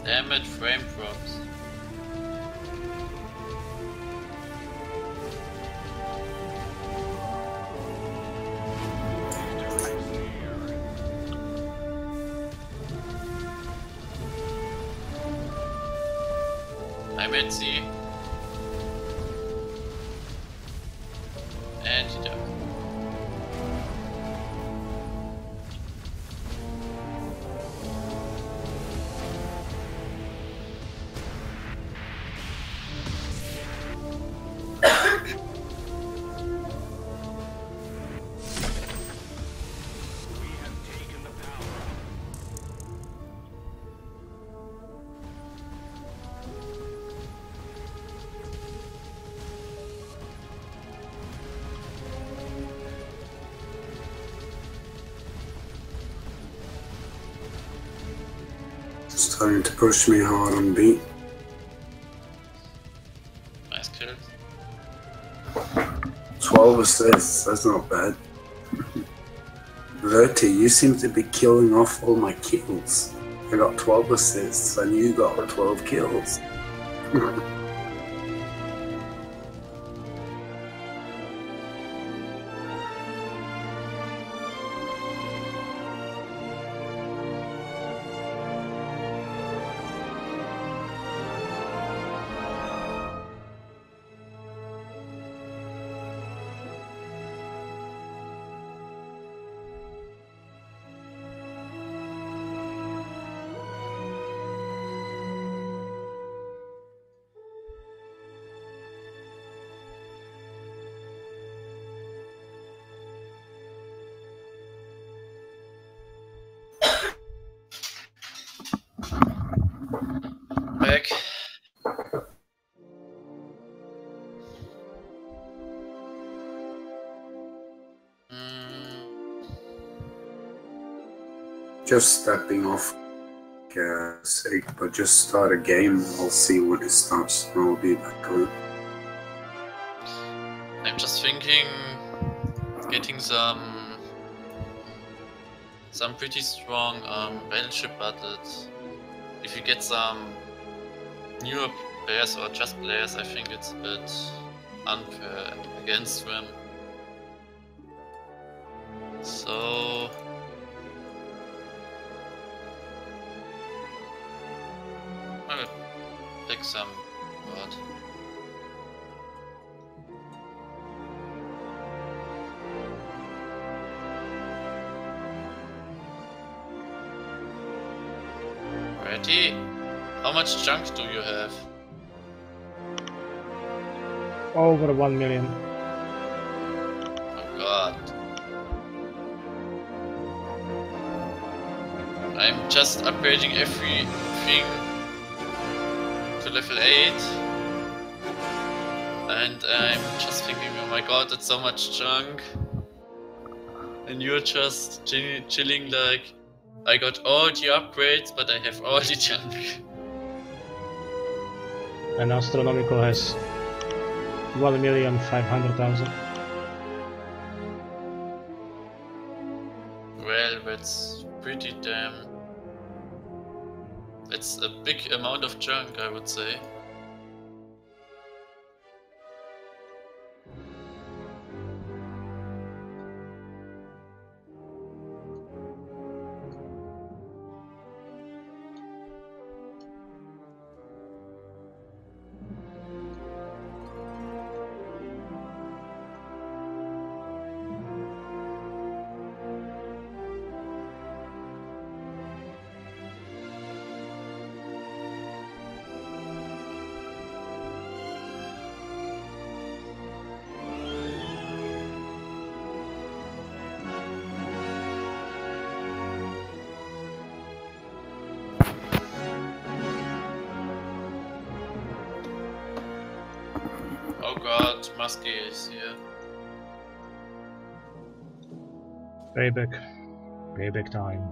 Damn it, frame drops. Hi Betsy. And you duck. We have taken the power. Starting to push me hard on beat. Nice kill. 12 assists, that's not bad. Verti, you seem to be killing off all my kills. I got 12 assists and you got 12 kills. Back. Just stepping off sake, but just start a game. I'll see when it starts and I'll be back on. I'm just thinking getting some pretty strong battleship battles. If you get some newer players or just players, I think it's a bit unfair against them. So I will pick some what? Ready? How much junk do you have? Over 1 million. Oh god. I'm just upgrading everything to level 8. And I'm just thinking, oh my god, that's so much junk. And you're just chilling like, I got all the upgrades, but I have all the junk. And Astronomical has 1,500,000. Well, that's pretty damn... That's a big amount of junk, I would say. Oh god, Musky is here. Payback. Payback time.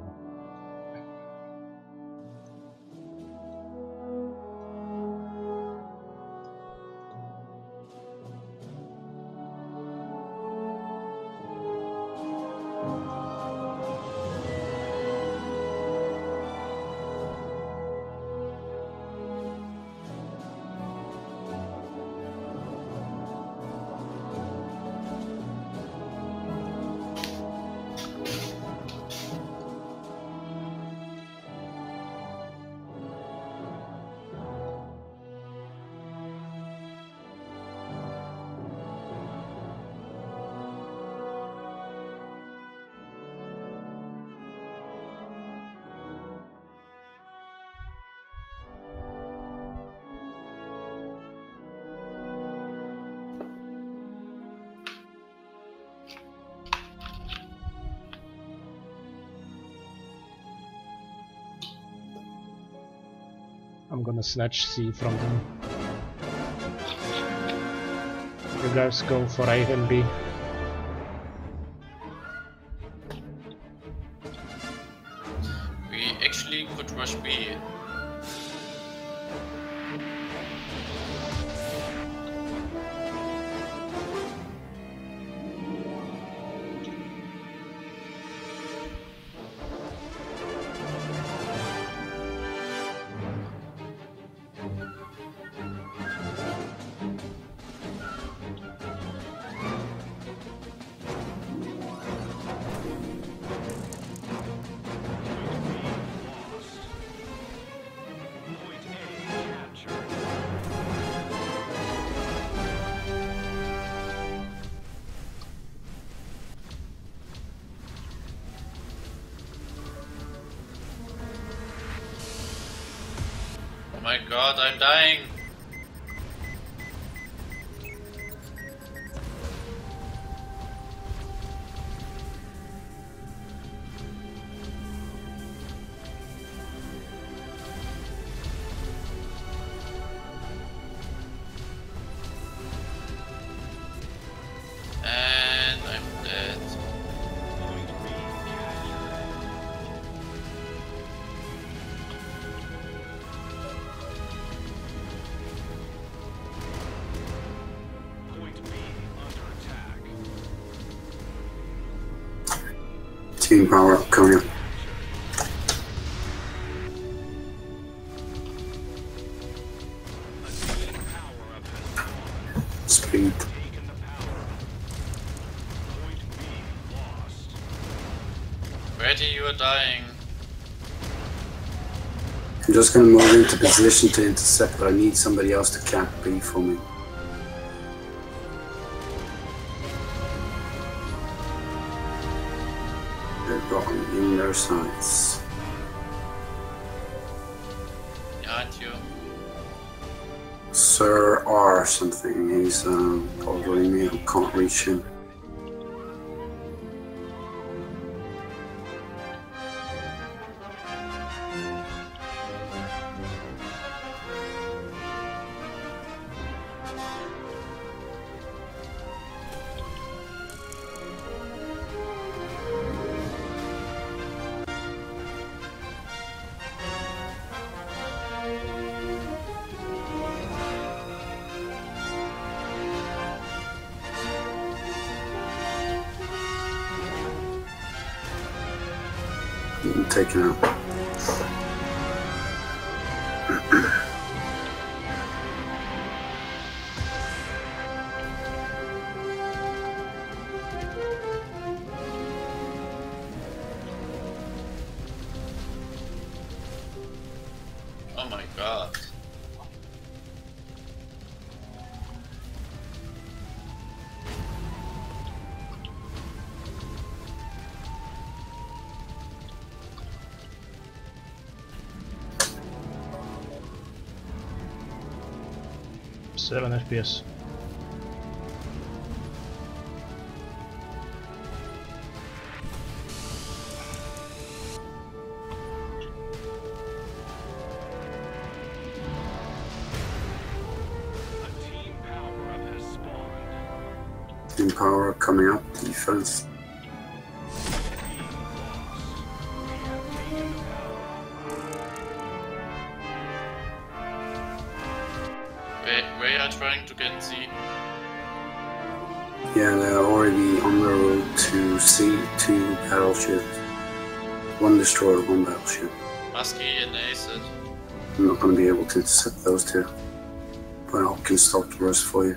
gonna snatch C from them. You guys go for A and B. We actually could rush B. Oh my god, I'm dying! And I'm dead. Team power up coming up. Speed. Ready, you are dying. I'm just gonna move into position to intercept, but I need somebody else to cap B for me. They've got them in their sights. Behind you. Sir R something, he's bothering me, I can't reach him. Taken out. Oh my god. 7 FPS. Team power coming up, defense. Where are trying to get C? Yeah, they're already on the road to C, 2 battleships. 1 destroyer, 1 battleship. Musky and Acid. I'm not going to be able to intercept those 2. But I can stop the rest for you.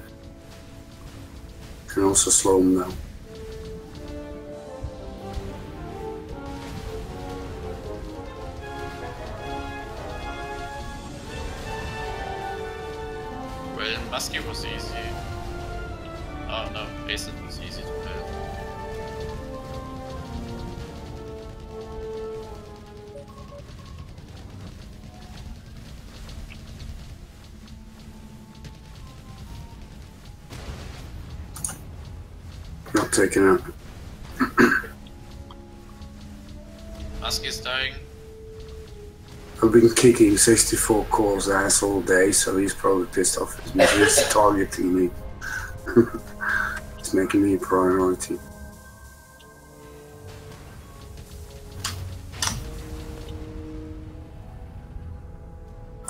Can also slow them down. Well, Musky was easy. Oh no, Acid was easy to kill. Not taken out. Musky is dying. I've been kicking 64 Core's ass all day, so he's probably pissed off at me. He's targeting me. It's making me a priority.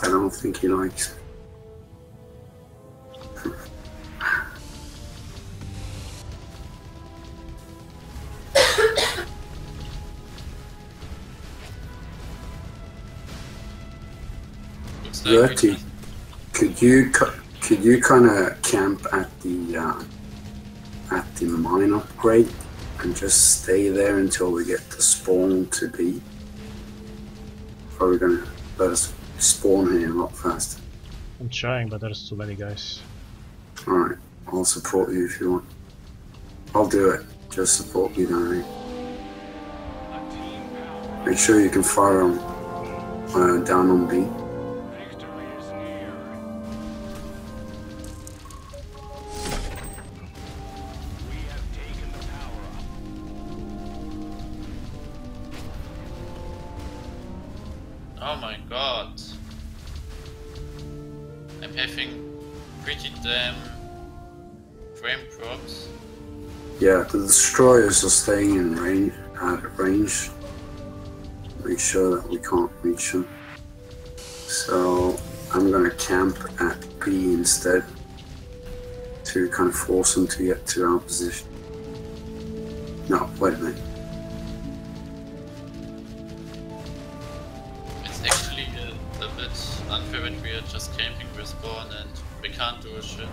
I don't think he likes me. Bertie, could you kind of camp at the mine upgrade and just stay there until we get the spawn to be? Or are we gonna let us spawn here a lot faster? I'm trying, but there's too many guys. Alright, I'll support you if you want. I'll do it. Just support me, darling. Make sure you can fire on down on B. Victory is near. We have taken the power up. Oh my god. I'm having pretty damn frame drops. Yeah, the destroyers are staying in range, out of range. Make sure that we can't reach them. So I'm gonna camp at B instead to kind of force them to get to our position. No, wait a minute. It's actually a bit unfair that we are just camping respawn and we can't do a shit.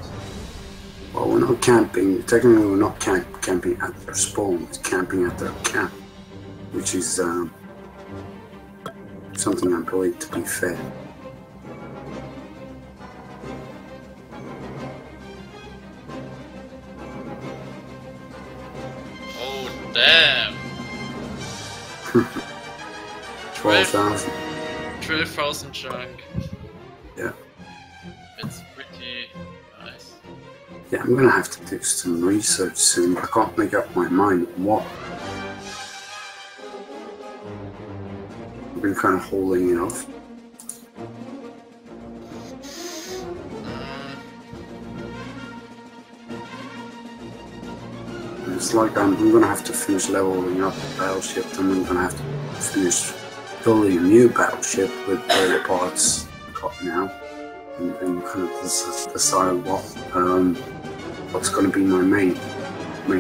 Well, we're not camping. Technically, we're not camping at their spawn. We're camping at their camp, which is something I believe to be fair. Oh damn! 12,000. 12,000 chunk. Yeah. It's pretty nice. Yeah, I'm gonna have to do some research soon. I can't make up my mind on what. I've been kind of holding it off. It's like I'm gonna have to finish leveling up the battleship, and I'm gonna have to finish building a new battleship with all the parts I got now, and kind of decide what's gonna be my main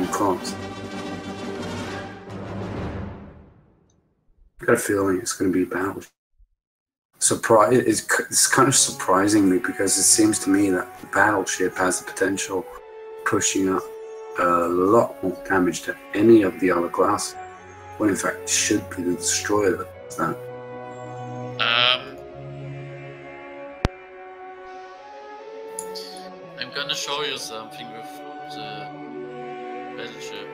class. I got a feeling it's gonna be a battleship. It's kind of surprising me because it seems to me that the battleship has the potential of pushing up a lot more damage than any of the other classes, when in fact it should be the destroyer that does that. I'm gonna show you something with the battleship.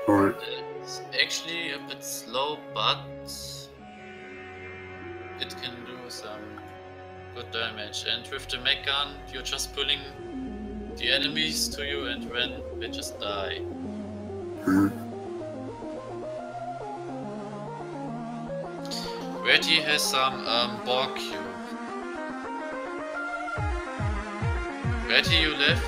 Alright. It's actually a bit slow, but it can do some good damage. And with the mech gun, you're just pulling the enemies to you, and when they just die. Reddy has some Borg cube. Reddy, you left.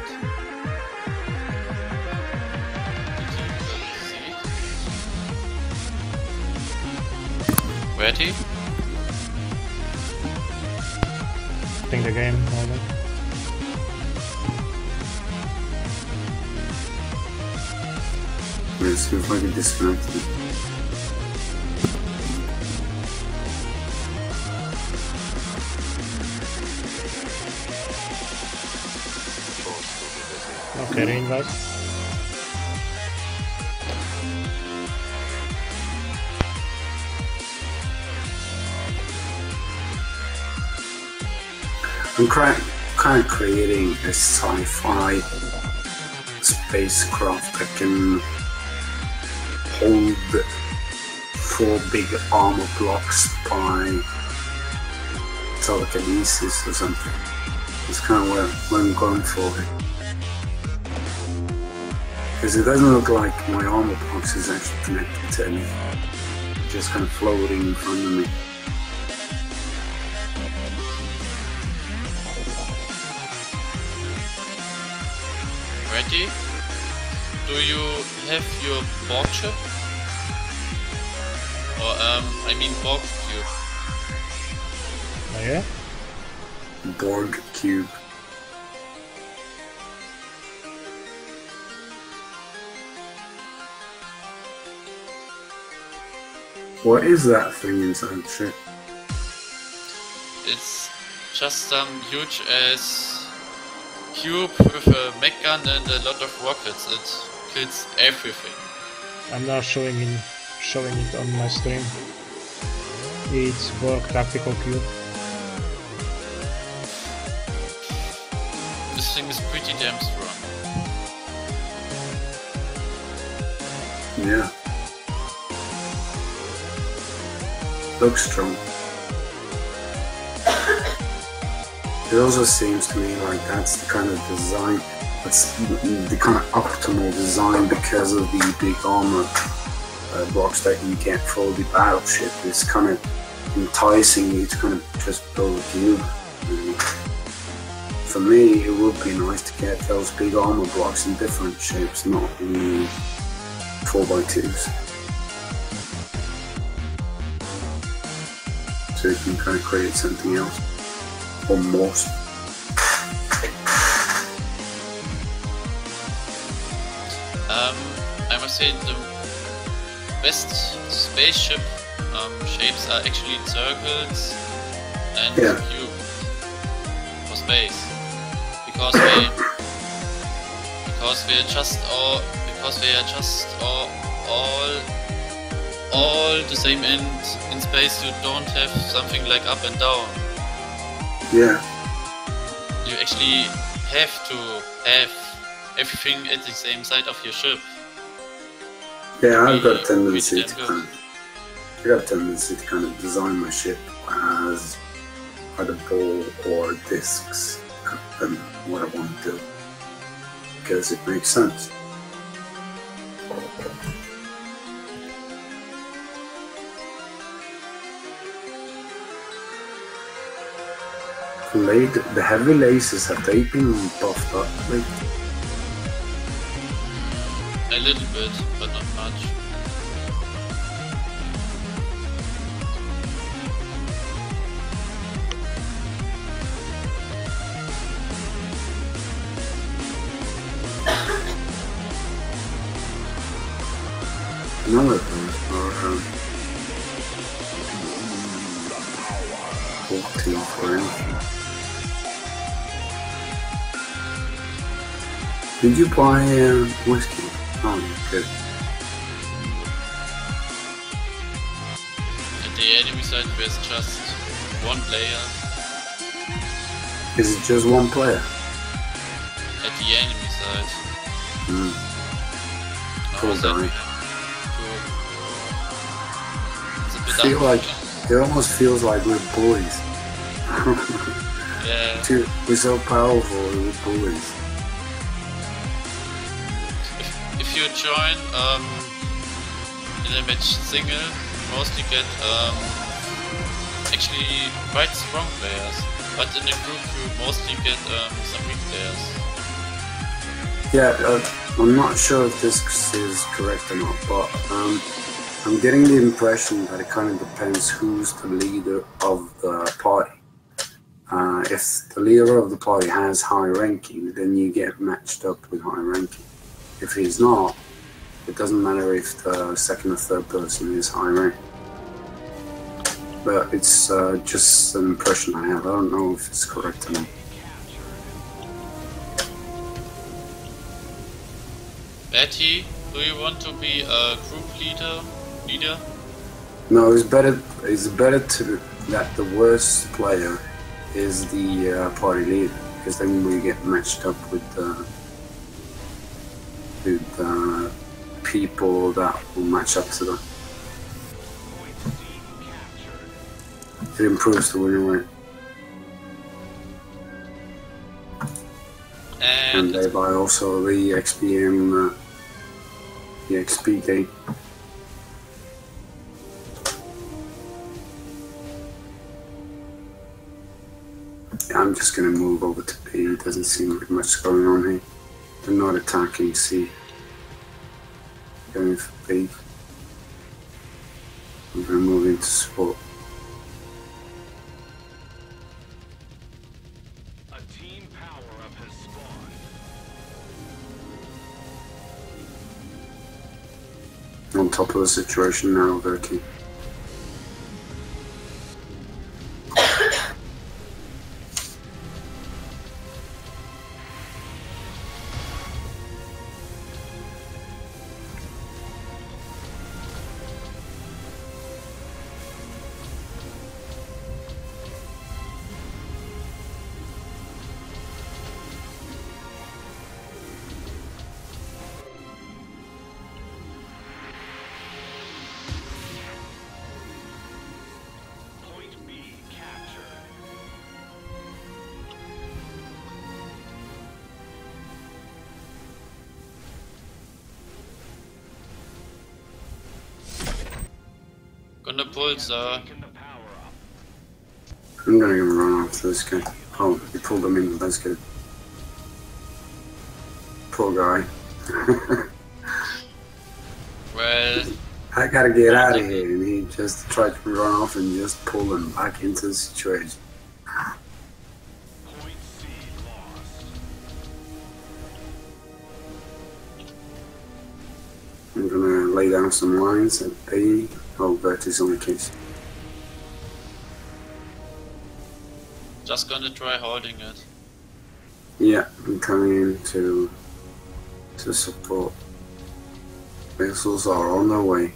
Reddy? Think the game over. Let's see if I can disconnect it. Okay, reinvite. I'm kind of creating a sci-fi spacecraft that can hold 4 big armor blocks by telekinesis or something. It's kind of what I'm going for here. Because it doesn't look like my armor box is actually connected to anything. It's just kind of floating in front of me. Ready? Do you have your Borg chip? Or, I mean Borg cube. Oh yeah? Borg cube. What is that thing inside the ship? It's just some huge ass cube with a mech gun and a lot of rockets. It kills everything. I'm now showing it on my stream. It's Borg Tactical Cube. This thing is pretty damn strong. Yeah. Looks strong. It also seems to me like that's the kind of design, that's the kind of optimal design because of the big armor blocks that you get for the battleship. It's kind of enticing you to kind of just build a cube. For me, it would be nice to get those big armor blocks in different shapes, not in 4x2s. So you can kind of create something else. Or more. I must say the best spaceship shapes are actually circles and cubes for space, because they are just all the same end in space. You don't have something like up and down. Yeah. You actually have to have everything at the same side of your ship. Yeah, I've got a tendency to kind of design my ship as either ball or discs and what I want to do, because it makes sense. The heavy laces, have they been buffed up lately? A little bit, but not much. None of them are 14 for anything. Did you buy whiskey? Oh, good. At the enemy side there's just one player. Is it just one player? At the enemy side. Poor guy. It's a bit it almost feels like we're bullies. Yeah. We're so powerful, we're bullies. If you join in a match single, you mostly get actually quite strong players, but in a group you mostly get some weak players. Yeah, I'm not sure if this is correct or not, but I'm getting the impression that it kind of depends who's the leader of the party. If the leader of the party has high ranking, then you get matched up with high ranking. If he's not, it doesn't matter if the second or third person is high rank. But it's just an impression I have. I don't know if it's correct or not. Betty, do you want to be a group leader? No, it's better that the worst player is the party leader, because then we get matched up with people that will match up to them. It improves the winning rate. And thereby also the XP and the XP gain. Yeah, I'm just gonna move over to B. Doesn't seem like much going on here. They're not attacking C. Going for B. I'm going to move into support. A team power-up has spawned. On top of the situation now, Verti. Point B captured. Gonna pull the... Taken the power-up. I'm going to give a run after this guy. Oh, he pulled him in, that's good. Poor guy. Well, I gotta get out of here, and he just tried to run off and just pull him back into the situation. Point C lost. I'm gonna lay down some lines at B. Oh, Verti's on the case. just gonna try holding it. Yeah, I'm coming in to support. Vessels are on their way.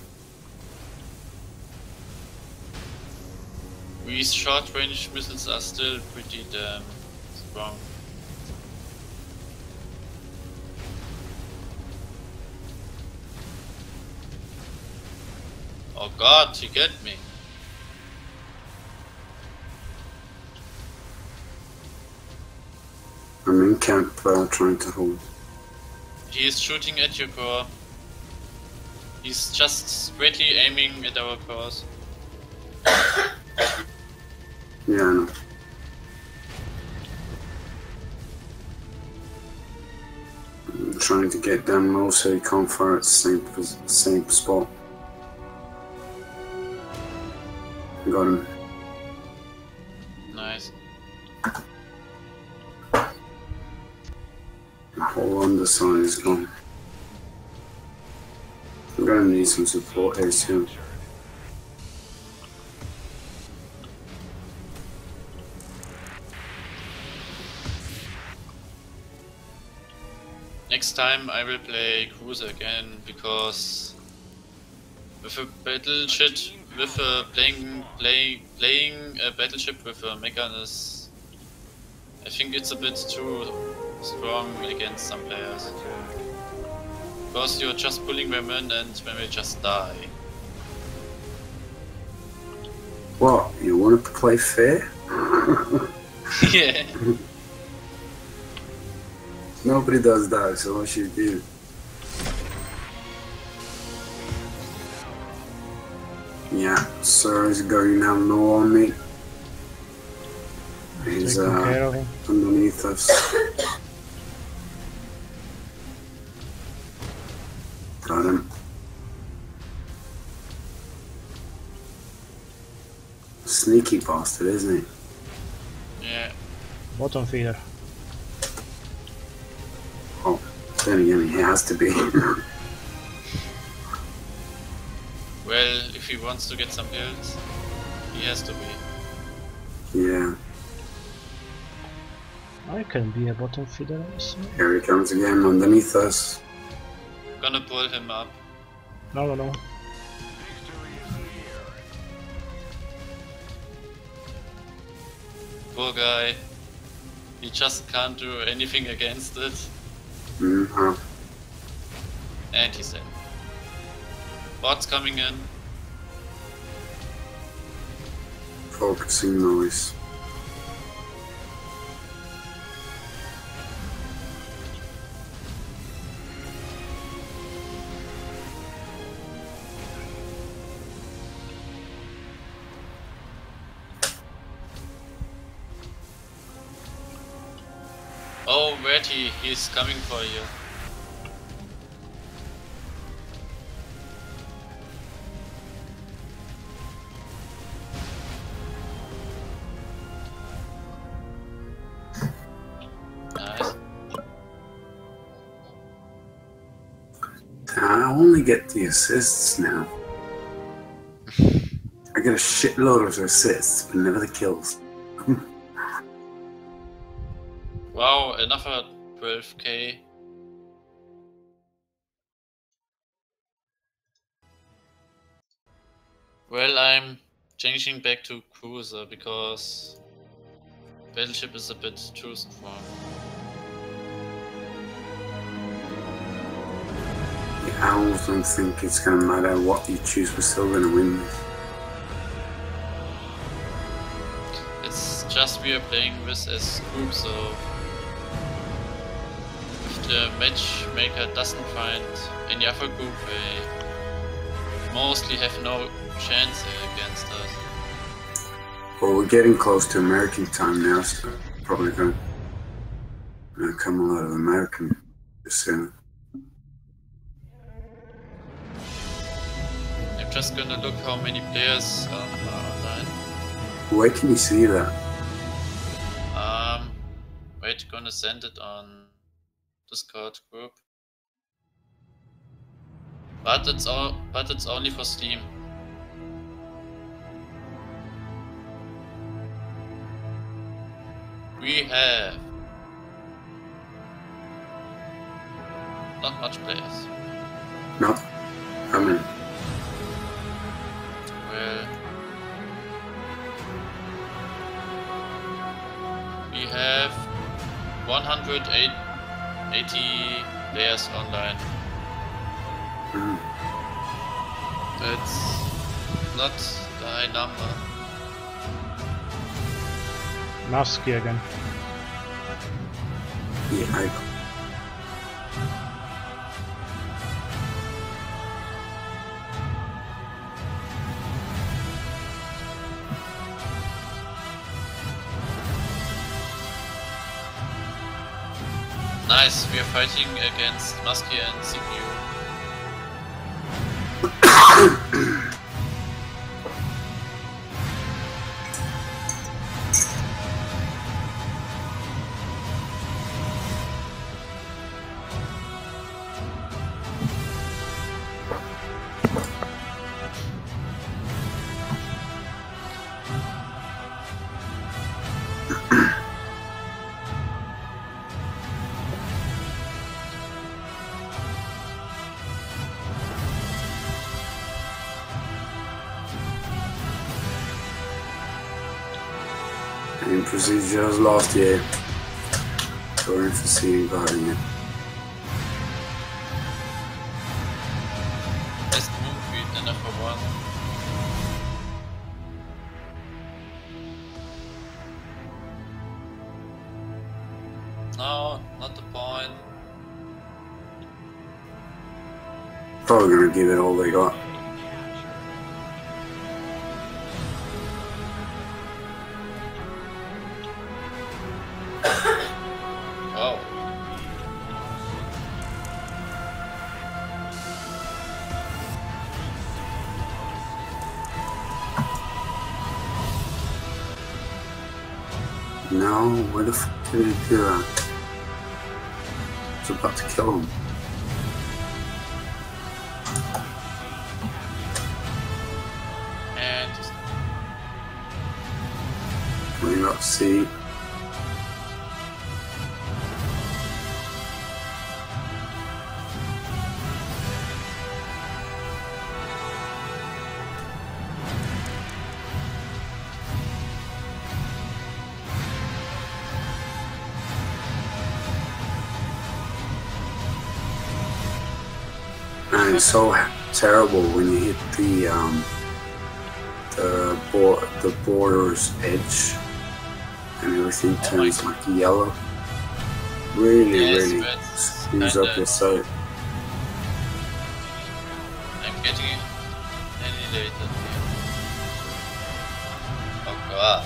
These short-range missiles are still pretty damn strong. Oh god, he get me. I'm in camp trying to hold. He is shooting at your core. He's just straightly aiming at our cores. Yeah, I know. I'm trying to get down low so he can't fire at the same spot. Got him. Nice. The whole underside is gone. I'm gonna need some support here soon. Next time I will play cruiser again, because with a battleship, with a playing a battleship with a mechanist, I think it's a bit too strong against some players. Because you're just pulling them in and then they just die. What? You want to play fair? Yeah. Nobody does that, so what should you do? Yeah, Sir is going down low on me. He's Taking care of him. underneath us. Got him. Sneaky bastard, isn't he? Yeah. Bottom feeder. Oh, then again, he has to be. Well, if he wants to get some kills, he has to be. Yeah, I can be a bottom feeder also. here he comes again underneath us. Gonna pull him up. No. Victory is near. Poor guy. He just can't do anything against it. Mm-hmm. And he's dead. Bots coming in. Focusing noise. Oh, Bertie, he's coming for you. Nice. I only get the assists now. I get a shitload of assists, but never the kills. Wow, another 12k. Well, I'm changing back to cruiser because battleship is a bit too strong. Yeah, I almost don't think it's gonna matter what you choose, we're still gonna win this. It's just we are playing this as group, so if the matchmaker doesn't find any other group, they mostly have no chance against us. Well, we're getting close to American time now, so probably gonna come a lot of American soon. I'm just gonna look how many players are online. Where can you see that? Wait, gonna send it on Discord group. But it's only for Steam. We have not much players. No? How many? Well, we have 180 players online. Mm. That's not the high number. Musky again. Yeah, Nice, we are fighting against Musky and CPU. and procedures last year. Sorry for seeing guarding it. Best movie, enough for one. No, not the point. Probably gonna give it all they got. Oh. No, where the fuck did he do that? I was about to kill him. And We got C. And it's so terrible when you hit the border's edge and everything turns like yellow. Really, Yes, really that's screws up kinda- your sight. I'm getting annihilated here. Oh god.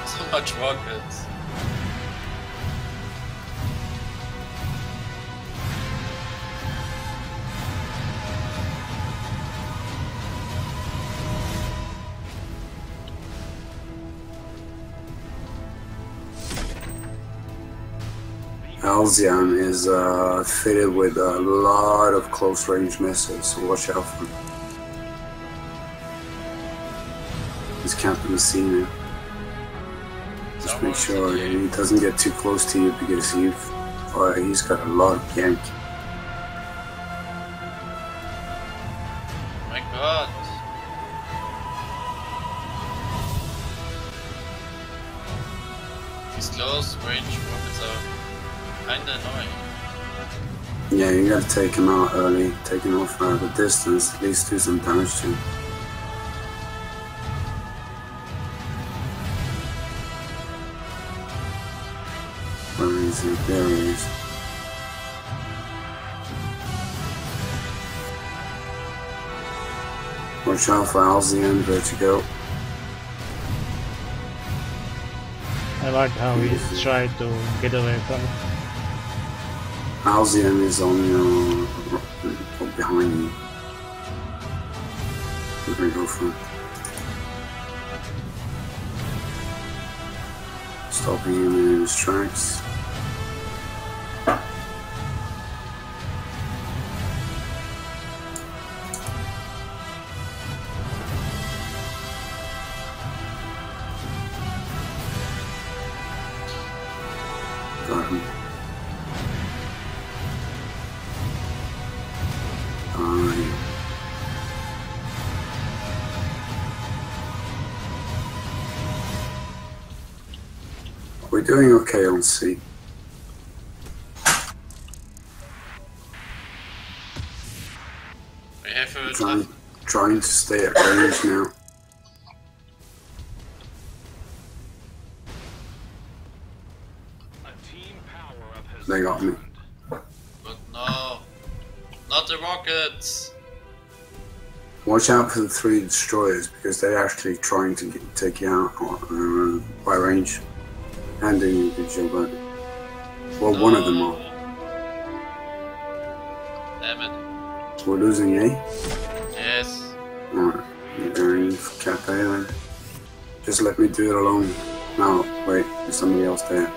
So much rockets. Alzian is fitted with a lot of close range missiles, so watch out for him. He's camping the scene now. Just make sure he doesn't get too close to you because he's got a lot of yank. My god. These close range rockets are kinda annoying. Yeah, you gotta take him out early, take him off at a distance, at least do some damage to him. Where is he? There he is. Watch out for Alzian, vertigo. I like how he tried to get away from it. Alzian is on your behind you. We're gonna go for it. Stopping him in his tracks. Got him. We're doing okay on C. We have a Trying to stay at range now. A team power-up has They got me. but no. Not the rockets! Watch out for the 3 destroyers because they're actually trying to take you out by range. And doing a good job at it. Well, one of them are. Damn it. We're losing A? Yes. Alright, you're going for Cap A then. Just let me do it alone. No, wait, there's somebody else there.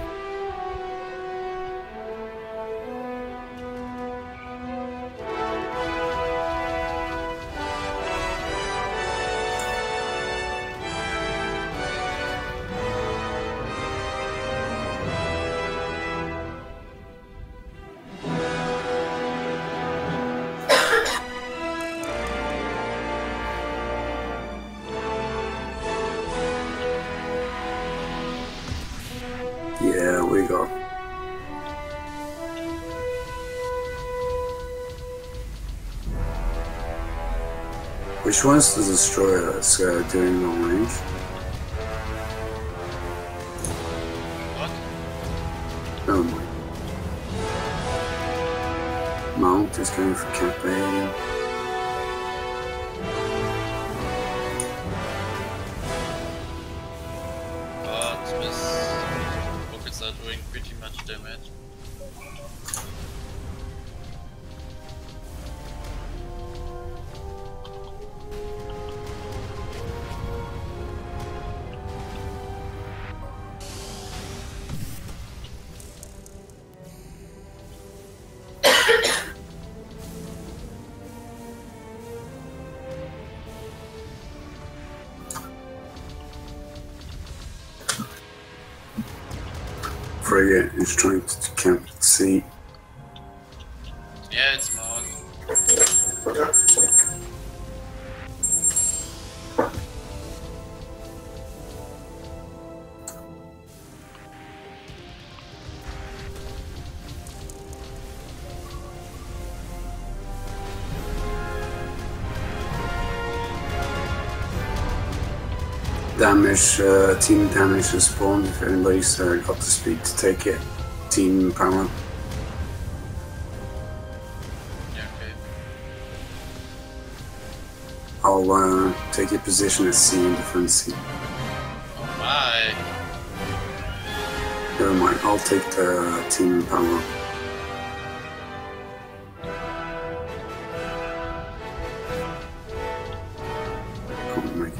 Yeah, we go. Which one's the destroyer that's doing long range? What? Never mind. Mount is going for Cap A. But Miss rockets are doing pretty much damage. Frigate is trying to camp C. Yeah, it's small. Damage, team damage has spawned if anybody's got the speed to take it. Team power. Yeah, okay. I'll take your position at C and defend C. Oh my. Never mind, I'll take the team power. Can't make it.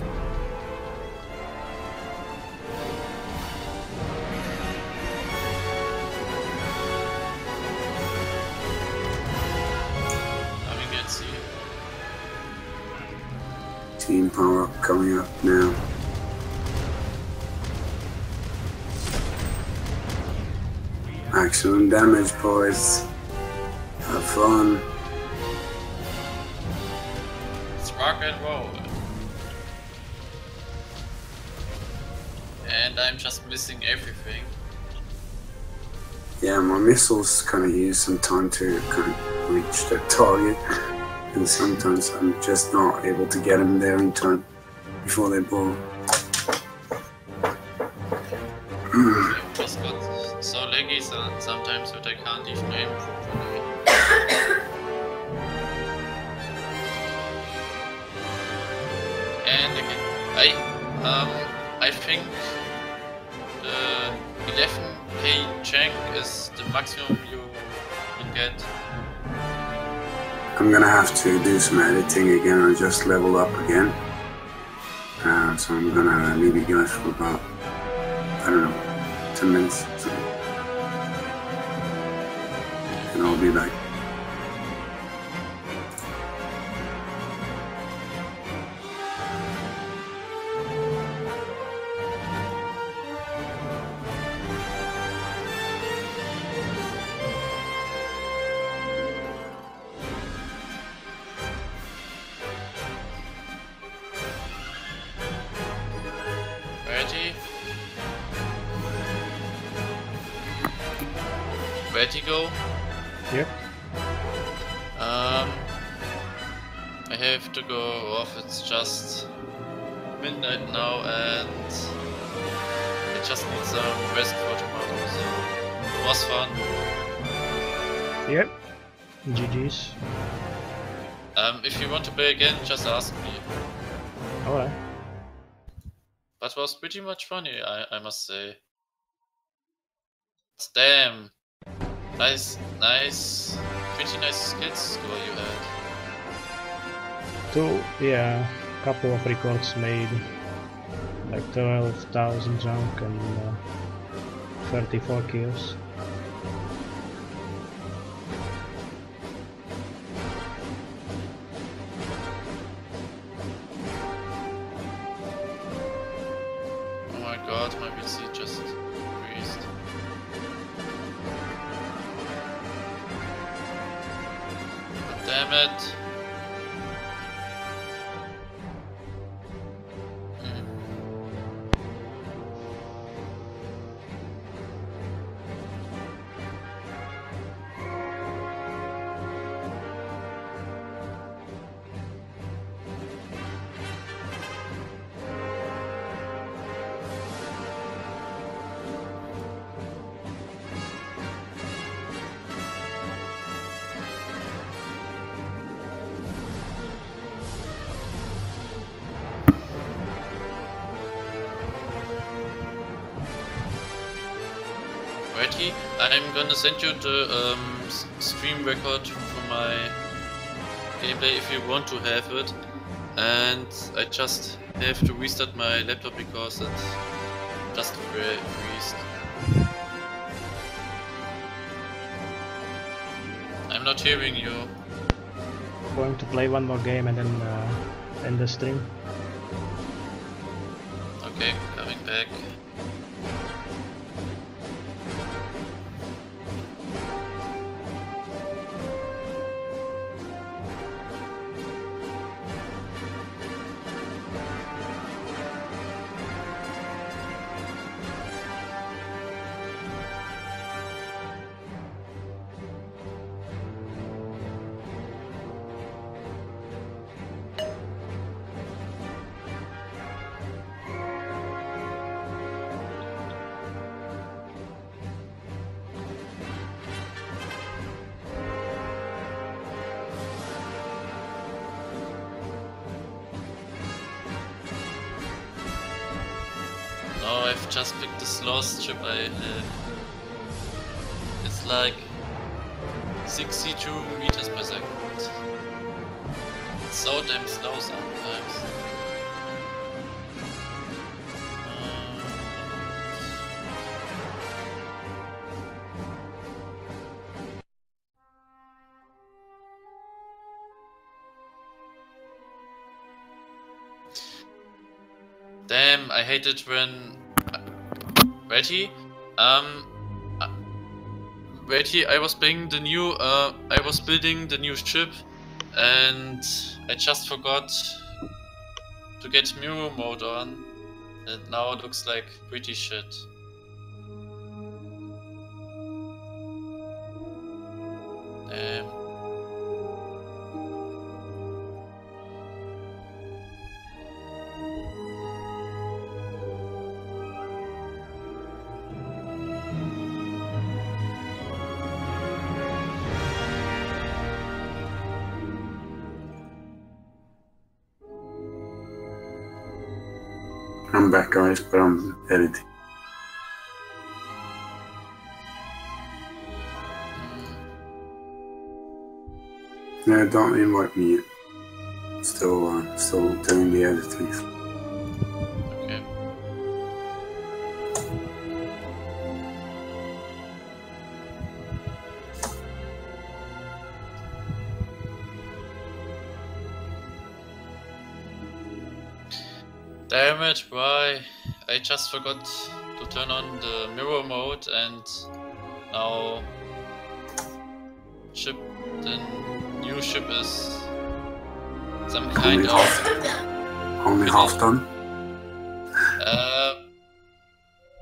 Coming against you. Team power up coming up now. Maximum damage, boys. Have fun. It's rock and roll. And I'm just missing everything. Yeah, my missiles kind of use some time to kind of reach their target, and sometimes I'm just not able to get them there in time before they blow. I've just got so laggy sometimes that I can't even aim properly. And again, I think the 11k tank is the maximum you will get. I'm gonna have to do some editing again. I just leveled up again, so I'm gonna leave you guys for about, I don't know, 10 minutes, and I'll be back. Ready go? Yep. I have to go off, it's just midnight now and I just need some rest for tomorrow, so it was fun. Yep. GG's. If you want to play again, just ask me. Alright. That was pretty much funny, I must say. Damn! Nice, pretty nice skills score you had. Yeah, couple of records made, like 12,000 junk and 34 kills. Oh my god, my PC just increased. Damn it! Ready? I'm gonna send you the stream record from my gameplay if you want to have it, and I just have to restart my laptop because it just freezed. I'm not hearing you. Going to play one more game and then end the stream. Okay, coming back. I've just picked the slowest ship I have. It's like 62 meters per second. It's so damn slow sometimes. Damn, I hate it when... Ready? Ready, I was building the new ship and I just forgot to get mirror mode on. And now it looks like pretty shit. Damn. I'm back, guys, but I'm editing. No, don't invite me yet. Still doing the editing. Okay. Damn it, why? I just forgot to turn on the mirror mode and now the new ship is some kind Only half done?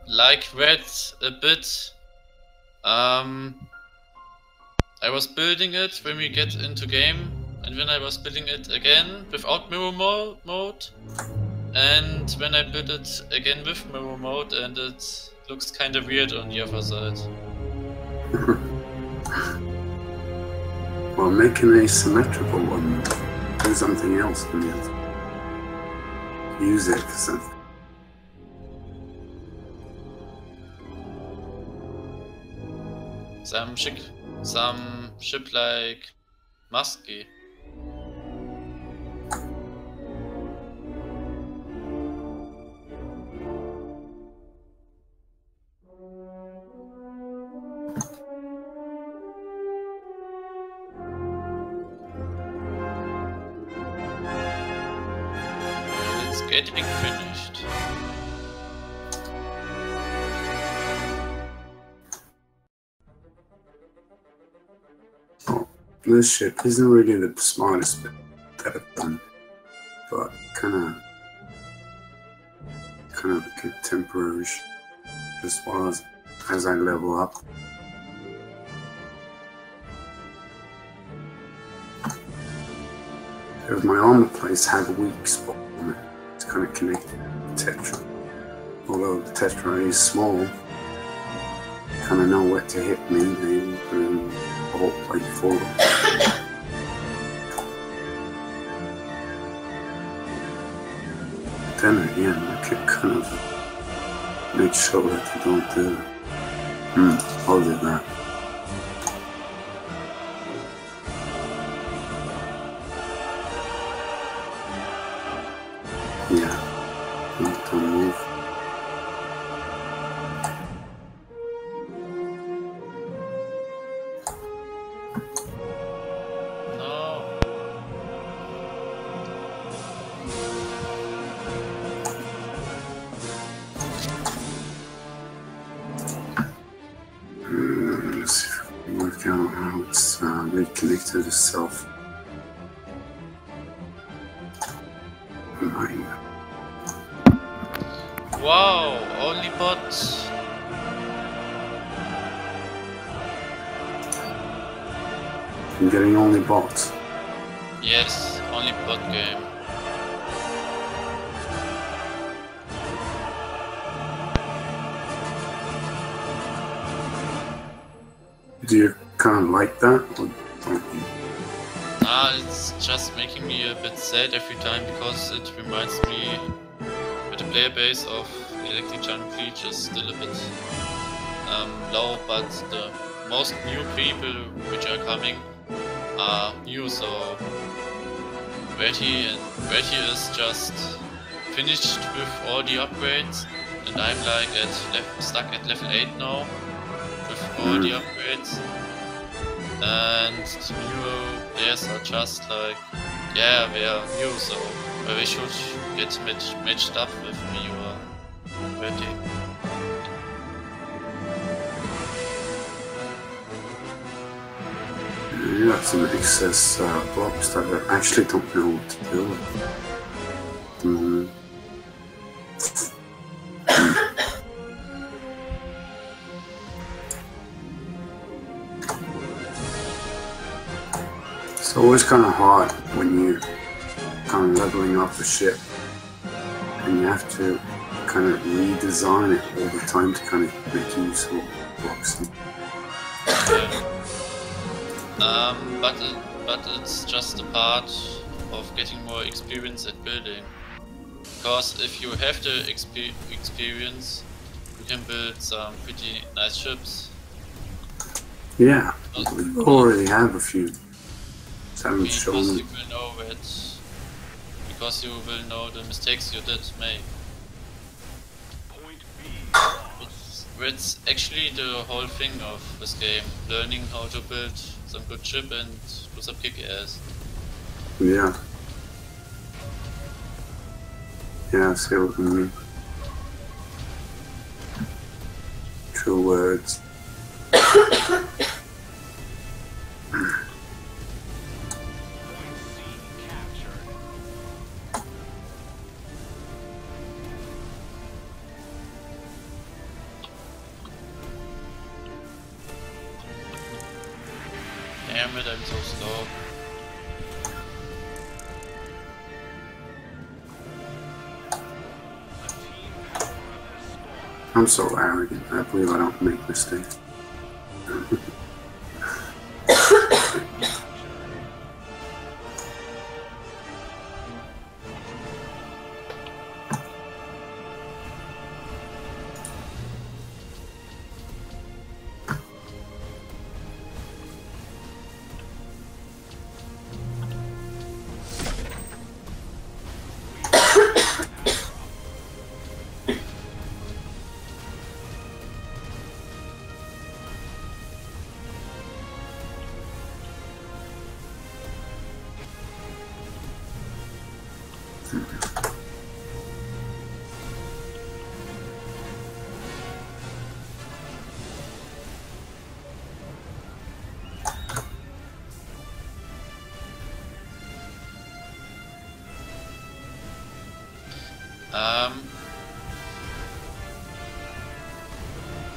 Like red a bit. I was building it when we get into game and when I was building it again without mirror mode. And when I build it again with mirror mode, and it looks kind of weird on the other side. Well, make an asymmetrical one. Do something else with it. Use it for something. Some ship like Musky. Getting finished. Oh, this ship isn't really the smartest bit that I've done, but kind of contemporary as far as I level up. Because my armor plates have a weak spot on it. It's kind of connected to the Tetra. Although the Tetra is small, kind of know where to hit me, maybe put in a whole plate forward. Then again, I could kind of make sure that they don't do it. I'll do that. Yeah, don't move. No. Let's see if we can work out how it's reconnected itself. Wow, only bots. I'm getting only bots. Yes, only bot game. Do you kind of like that? Or don't you? Nah, it's just making me a bit sad every time because it reminds me with the player base of Galactic Conquest is still a bit low, but the most new people which are coming are new, so Retty is just finished with all the upgrades, and I'm like stuck at level 8 now with all the upgrades, and new players are just like, yeah, we are new, so they should get matched up with me or Retty. You have some excess blocks that I actually don't know what to do with. It's always kind of hard when you're kind of leveling up the ship and you have to kind of redesign it all the time to kind of make use of blocks. But it's just a part of getting more experience at building. Because if you have the experience, you can build some pretty nice ships. Yeah, we already have a few. Because you will know that. Because you will know the mistakes you did make. It's actually the whole thing of this game, learning how to build some good ship and do some kick-ass. Yeah. Yeah, I see what you mean. True words. Damn it, I'm so slow. I'm so arrogant. I believe I don't make mistakes.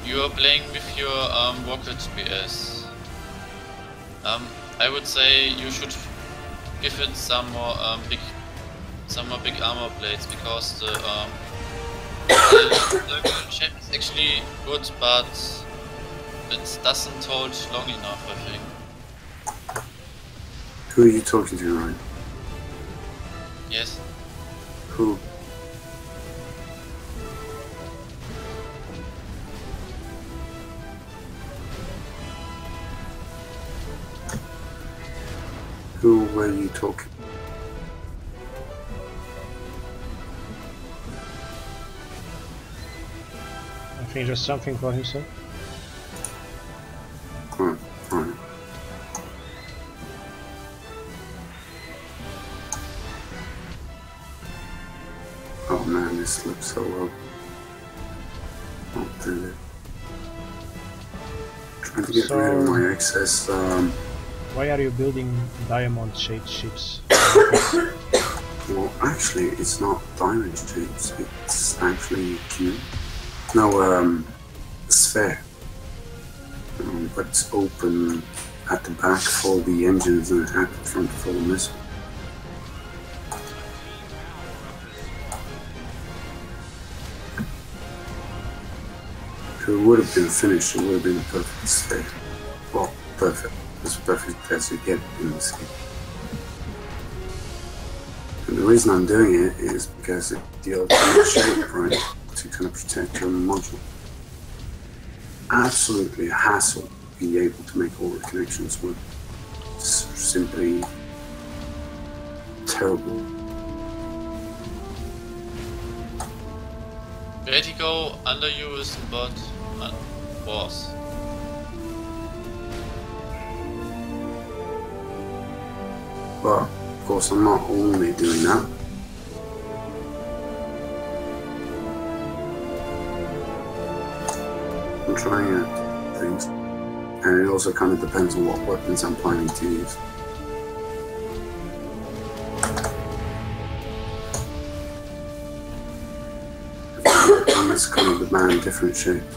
You are playing with your rocket PS. I would say you should give it some more big armor plates, because the shape is actually good, but it doesn't hold long enough, I think. Who are you talking to, Ryan? Yes. Who? Who were you talking? I think there's something for himself. Oh, right. Oh man, this looks so well. Not do it. Trying to get rid of my excess. Why are you building diamond-shaped ships? Well, actually, it's not diamond shapes. It's actually cube. No, sphere. But it's open at the back for the engines and at the front for the missile. If it would have been finished, it would have been a perfect sphere. Well, perfect. As perfect as you get in this game. And the reason I'm doing it is because it's the ultimate shape, right? to kind of protect your module. Absolutely a hassle being able to make all the connections work. It's simply terrible. Vertigo under you is bot boss. But of course I'm not only doing that. I'm trying out things. And it also kind of depends on what weapons I'm planning to use. And that's kind of demand different shapes.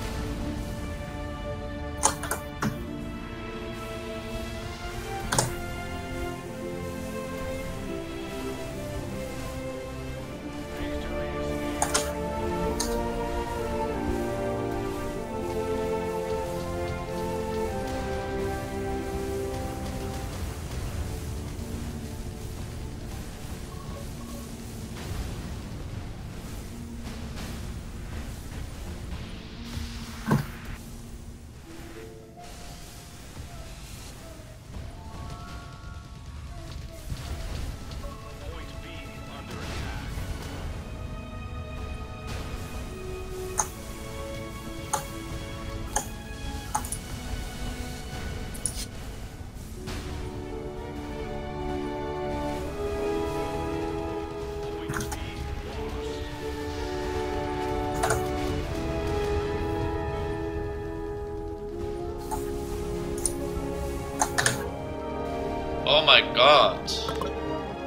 Oh my god!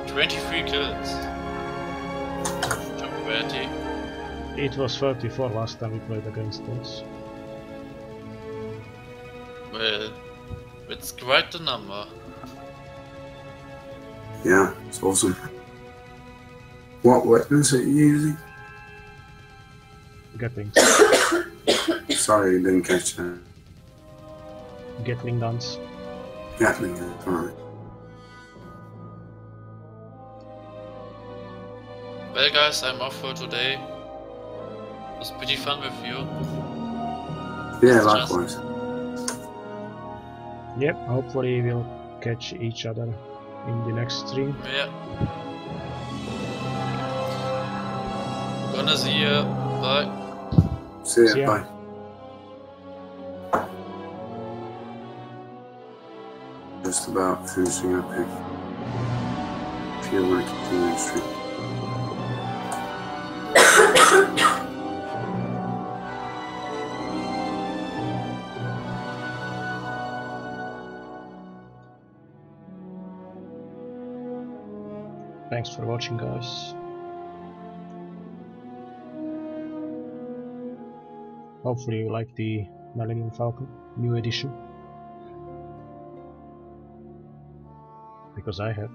23 kills. Jump 20. It was 34 last time we played against us. Well, it's quite the number. Yeah, it's awesome. What weapons are you using? Gatling. Sorry, I didn't catch that. Gatling guns. Gatling, alright. Well guys, I'm off for today. It was pretty fun with you. Yeah, It's likewise. Yep, hopefully we'll catch each other in the next stream. Yeah. Gonna see ya. Bye. See ya, See ya. bye. Just about finishing up here. If you want to continue the stream. Thanks for watching, guys. Hopefully you like the Millennium Falcon new edition, because I have.